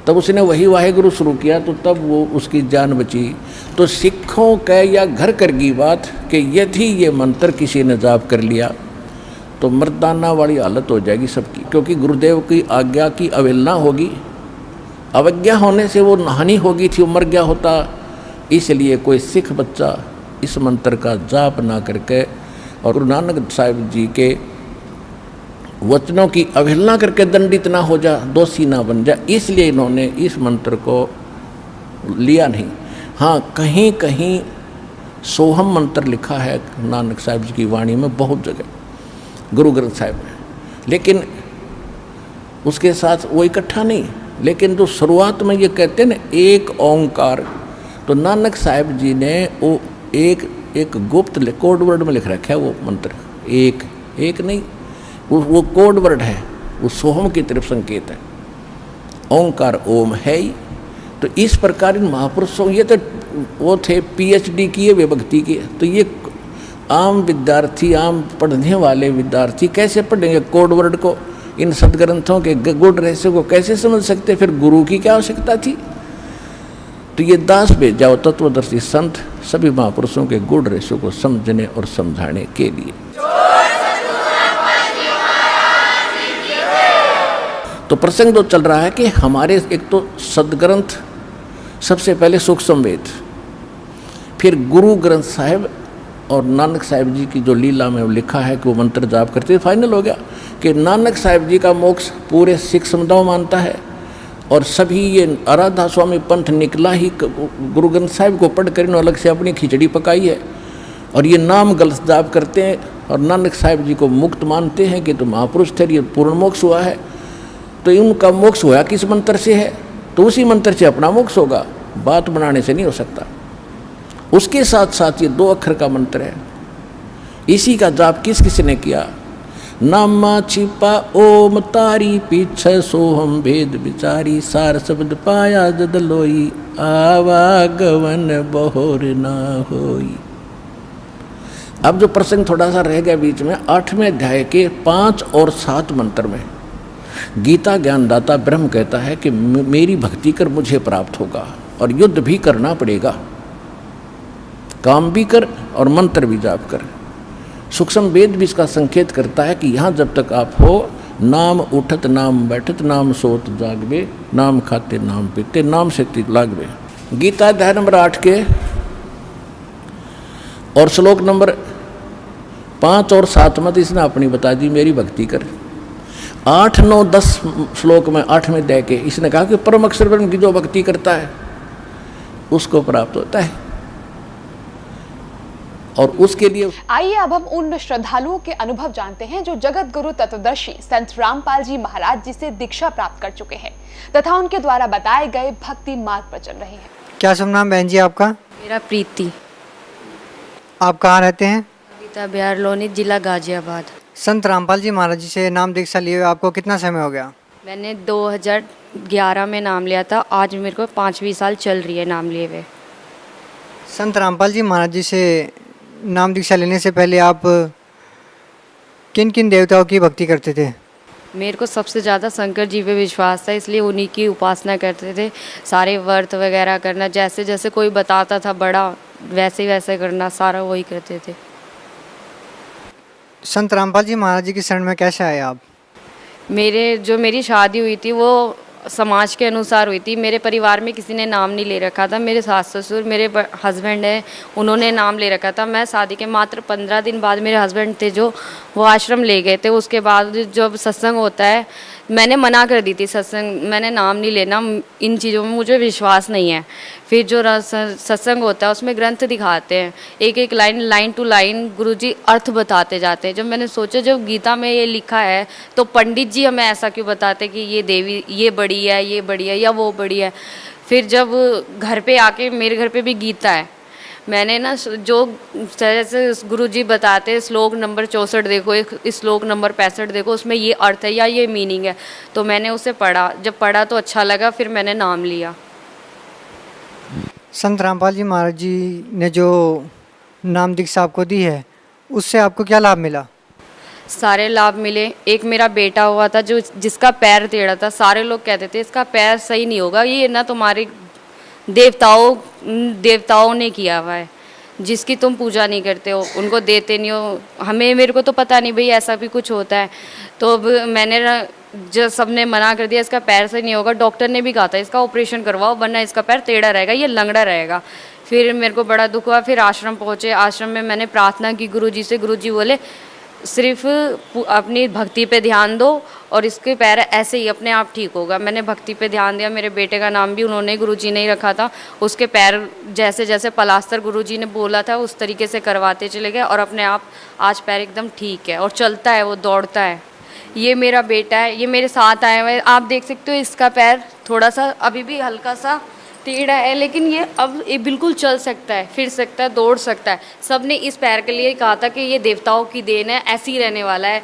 तब उसने वही वाहेगुरु शुरू किया, तो तब वो उसकी जान बची। तो सिखों के या घर कर की बात कि यदि ये मंत्र किसी ने जाप कर लिया तो मर्दाना वाली हालत हो जाएगी सबकी, क्योंकि गुरुदेव की आज्ञा की अवहेलना होगी। अवज्ञा होने से वो हानि होगी थी, वो मर गया होता। इसलिए कोई सिख बच्चा इस मंत्र का जाप ना करके और गुरु नानक साहिब जी के वचनों की अवहेलना करके दंडित ना हो जा, दोषी ना बन जा, इसलिए इन्होंने इस मंत्र को लिया नहीं। हाँ, कहीं कहीं सोहम मंत्र लिखा है नानक साहिब जी की वाणी में बहुत जगह गुरु ग्रंथ साहिब में, लेकिन उसके साथ वो इकट्ठा नहीं। लेकिन जो शुरुआत में ये कहते हैं ना एक ओंकार, तो नानक साहिब जी ने वो एक गुप्त कोड वर्ड में लिख रखा है वो मंत्र। एक नहीं, वो कोड वर्ड है, वो सोहम की तरफ संकेत है। ओंकार ओम है ही। तो इस प्रकार इन महापुरुषों, ये तो वो थे PhD किए वे भक्ति किए, तो ये आम विद्यार्थी, आम पढ़ने वाले विद्यार्थी कैसे पढ़ेंगे कोड वर्ड को? इन सदग्रंथों के गुड़ रहस्य को कैसे समझ सकते? फिर गुरु की क्या आवश्यकता थी? तो ये दास भेजा तत्वदर्शी संत सभी महापुरुषों के गुड़ रहस्य को समझने और समझाने के लिए। तो प्रसंग तो चल रहा है कि हमारे एक तो सदग्रंथ सबसे पहले सूक्ष्म वेद, फिर गुरु ग्रंथ साहिब और नानक साहिब जी की जो लीला में लिखा है कि वो मंत्र जाप करते, फाइनल हो गया कि नानक साहिब जी का मोक्ष पूरे सिख समुदाय मानता है। और सभी ये आराधा स्वामी पंथ निकला ही गुरु ग्रंथ साहिब को पढ़ कर इन्होंने अलग से अपनी खिचड़ी पकाई है। और ये नाम गलत जाप करते हैं और नानक साहिब जी को मुक्त मानते हैं कि तो महापुरुष थे, ये पूर्ण मोक्ष हुआ है। तो उनका मोक्ष हुआ किस मंत्र से है? तो उसी मंत्र से अपना मोक्ष होगा, बात बनाने से नहीं हो सकता। उसके साथ साथ ये 2 अक्षर का मंत्र है, इसी का जाप किस किस ने किया? नामा छिपा ओम तारी पीछे सोहम भेद विचारी, सार शब्द पाया जद लोई, आवागवन बहोर ना होई। अब जो प्रसंग थोड़ा सा रह गया बीच में, 8वें अध्याय के 5 और 7 मंत्र में गीता ज्ञानदाता ब्रह्म कहता है कि मेरी भक्ति कर मुझे प्राप्त होगा और युद्ध भी करना पड़ेगा, काम भी कर और मंत्र भी जाप कर। सूक्ष्म वेद भी इसका संकेत करता है कि यहाँ जब तक आप हो, नाम उठत नाम बैठत नाम सोत जागबे, नाम खाते नाम पीते नाम से लागबे। गीता अध्याय नंबर 8 के और श्लोक नंबर 5 और 7 में इसने अपनी बता दी मेरी भक्ति कर। 8, 9, 10 श्लोक में 8वें अध्याय के इसने कहा कि परम अक्षर ब्रह्म की जो भक्ति करता है उसको प्राप्त होता है और उसके लिए। आइए अब हम उन श्रद्धालुओं के अनुभव जानते हैं जो जगत गुरु तत्वदर्शी संत रामपाल जी महाराज जी से दीक्षा प्राप्त कर चुके हैं तथा उनके द्वारा बताए गए भक्ति मार्ग पर चल रहे हैं। क्या शुभ नाम बहन जी आपका? मेरा प्रीति। आप कहाँ रहते हैं? गीता बिहार लोनी, जिला गाजियाबाद। संत रामपाल जी महाराज जी से नाम दीक्षा लिए हुए आपको कितना समय हो गया? मैंने 2011 में नाम लिया था, आज मेरे को 5वीं साल चल रही है नाम लिए हुए। संत रामपाल जी महाराज जी से नाम दीक्षा लेने से पहले आप किन किन देवताओं की भक्ति करते थे? मेरे को सबसे ज़्यादा शंकर जी पे विश्वास था, इसलिए उन्हीं की उपासना करते थे। सारे व्रत वगैरह करना, जैसे जैसे कोई बताता था बड़ा, वैसे वैसे करना, सारा वही करते थे। संत रामपाल जी महाराज जी की शरण में कैसे आए आप? मेरी शादी हुई थी वो समाज के अनुसार हुई थी। मेरे परिवार में किसी ने नाम नहीं ले रखा था। मेरे सास ससुर, मेरे हस्बैंड हैं, उन्होंने नाम ले रखा था। मैं शादी के मात्र 15 दिन बाद मेरे हस्बैंड थे जो वो आश्रम ले गए थे। उसके बाद जब सत्संग होता है, मैंने मना कर दी थी सत्संग, मैंने नाम नहीं लेना, इन चीज़ों में मुझे विश्वास नहीं है। फिर जो सत्संग होता है उसमें ग्रंथ दिखाते हैं, एक एक लाइन टू लाइन गुरुजी अर्थ बताते जाते हैं। जब मैंने सोचा जब गीता में ये लिखा है तो पंडित जी हमें ऐसा क्यों बताते कि ये देवी ये बड़ी है, ये बड़ी है या वो बड़ी है। फिर जब घर पे आके, मेरे घर पे भी गीता है, मैंने ना जो जैसे गुरुजी बताते श्लोक नंबर 64 देखो, एक श्लोक नंबर 65 देखो, उसमें ये अर्थ है या ये मीनिंग है, तो मैंने उसे पढ़ा। जब पढ़ा तो अच्छा लगा, फिर मैंने नाम लिया। संत रामपाल जी महाराज जी ने जो नाम दीक्षा आपको दी है उससे आपको क्या लाभ मिला? सारे लाभ मिले। एक मेरा बेटा हुआ था जो जिसका पैर टेढ़ा था, सारे लोग कहते थे इसका पैर सही नहीं होगा, ये ना तुम्हारे देवताओं ने किया हुआ है, जिसकी तुम पूजा नहीं करते हो, उनको देते नहीं हो। मेरे को तो पता नहीं भाई ऐसा भी कुछ होता है। तो अब मैंने जब सबने मना कर दिया इसका पैर सही नहीं होगा, डॉक्टर ने भी कहा था इसका ऑपरेशन करवाओ वरना इसका पैर टेढ़ा रहेगा, ये लंगड़ा रहेगा। फिर मेरे को बड़ा दुख हुआ। फिर आश्रम पहुँचे, आश्रम में मैंने प्रार्थना की गुरुजी से। गुरुजी बोले सिर्फ अपनी भक्ति पे ध्यान दो और इसके पैर ऐसे ही अपने आप ठीक होगा। मैंने भक्ति पे ध्यान दिया। मेरे बेटे का नाम भी उन्होंने गुरुजी ने ही रखा था। उसके पैर जैसे जैसे पलास्तर गुरुजी ने बोला था उस तरीके से करवाते चले गए और अपने आप आज पैर एकदम ठीक है और चलता है, वो दौड़ता है। ये मेरा बेटा है, ये मेरे साथ आया हुआ है, आप देख सकते हो। इसका पैर थोड़ा सा अभी भी हल्का सा टेढ़ा है, लेकिन ये अब ये बिल्कुल चल सकता है, फिर सकता है, दौड़ सकता है। सब ने इस पैर के लिए कहा था कि ये देवताओं की देन है, ऐसे ही रहने वाला है।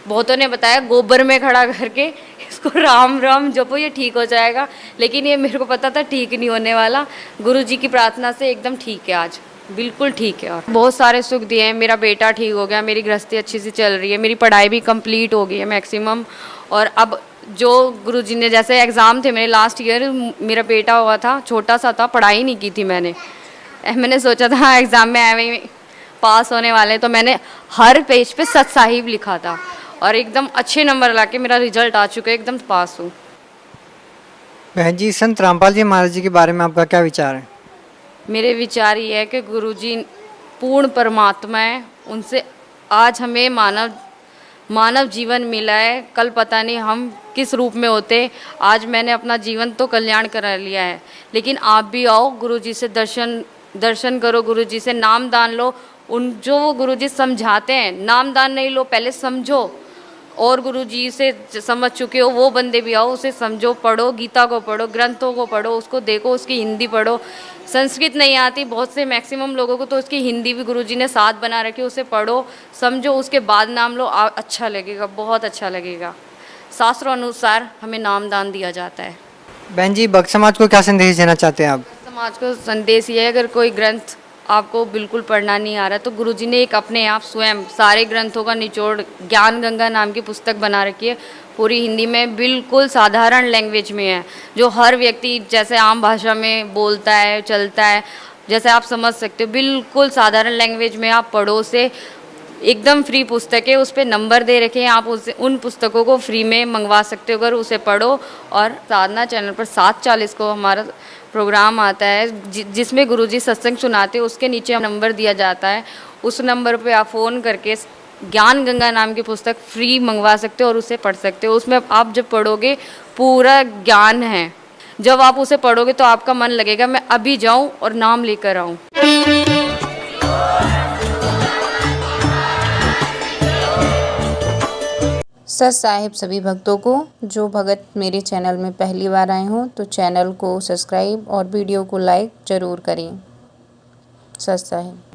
बहुतों ने बताया गोबर में खड़ा करके इसको राम राम जपो ये ठीक हो जाएगा, लेकिन ये मेरे को पता था ठीक नहीं होने वाला। गुरुजी की प्रार्थना से एकदम ठीक है, आज बिल्कुल ठीक है। और बहुत सारे सुख दिए हैं। मेरा बेटा ठीक हो गया, मेरी गृहस्थी अच्छी सी चल रही है, मेरी पढ़ाई भी कंप्लीट हो गई है मैक्सिमम। और अब जो गुरुजी ने, जैसे एग्ज़ाम थे मेरे लास्ट ईयर, मेरा बेटा हुआ था, छोटा सा था, पढ़ाई नहीं की थी मैंने सोचा था एग्ज़ाम में ऐਵੇਂ पास होने वाले, तो मैंने हर पेज पे सत साहिब लिखा था और एकदम अच्छे नंबर लाके मेरा रिजल्ट आ चुका है, एकदम पास हूँ। बहन जी, संत रामपाल जी महाराज जी के बारे में आपका क्या विचार है? मेरे विचार ये है कि गुरुजी पूर्ण परमात्मा है, उनसे आज हमें मानव जीवन मिला है। कल पता नहीं हम किस रूप में होते। आज मैंने अपना जीवन तो कल्याण करा लिया है, लेकिन आप भी आओ, गुरुजी से दर्शन करो, गुरुजी से नाम दान लो। जो वो गुरुजी समझाते हैं, नाम दान नहीं लो, पहले समझो। और गुरुजी से समझ चुके हो वो बंदे भी आओ, उसे समझो, पढ़ो, गीता को पढ़ो, ग्रंथों को पढ़ो, उसको देखो, उसकी हिंदी पढ़ो। संस्कृत नहीं आती बहुत से मैक्सिमम लोगों को, तो उसकी हिंदी भी गुरुजी ने साथ बना रखी, उसे पढ़ो, समझो, उसके बाद नाम लो, अच्छा लगेगा, बहुत अच्छा लगेगा। शास्त्रों अनुसार हमें नाम दान दिया जाता है। बहन जी, भक्त समाज को क्या संदेश देना चाहते हैं आप? समाज को संदेश ये है, अगर कोई ग्रंथ आपको बिल्कुल पढ़ना नहीं आ रहा तो गुरुजी ने एक अपने आप स्वयं सारे ग्रंथों का निचोड़ ज्ञान गंगा नाम की पुस्तक बना रखी है, पूरी हिंदी में, बिल्कुल साधारण लैंग्वेज में है, जो हर व्यक्ति जैसे आम भाषा में बोलता है, चलता है, जैसे आप समझ सकते हो, बिल्कुल साधारण लैंग्वेज में आप पढ़ो उसे। एकदम फ्री पुस्तक है, उस पर नंबर दे रखे हैं, आप उसे उन पुस्तकों को फ्री में मंगवा सकते हो अगर उसे पढ़ो। और साधना चैनल पर 7:40 को हमारा प्रोग्राम आता है जिसमें गुरुजी सत्संग सुनाते हैं, उसके नीचे नंबर दिया जाता है, उस नंबर पे आप फ़ोन करके ज्ञान गंगा नाम की पुस्तक फ्री मंगवा सकते हो और उसे पढ़ सकते हो। उसमें आप जब पढ़ोगे पूरा ज्ञान है, जब आप उसे पढ़ोगे तो आपका मन लगेगा मैं अभी जाऊं और नाम लेकर आऊं। सत साहिब सभी भक्तों को। जो भगत मेरे चैनल में पहली बार आए हों तो चैनल को सब्सक्राइब और वीडियो को लाइक ज़रूर करें। सत साहिब।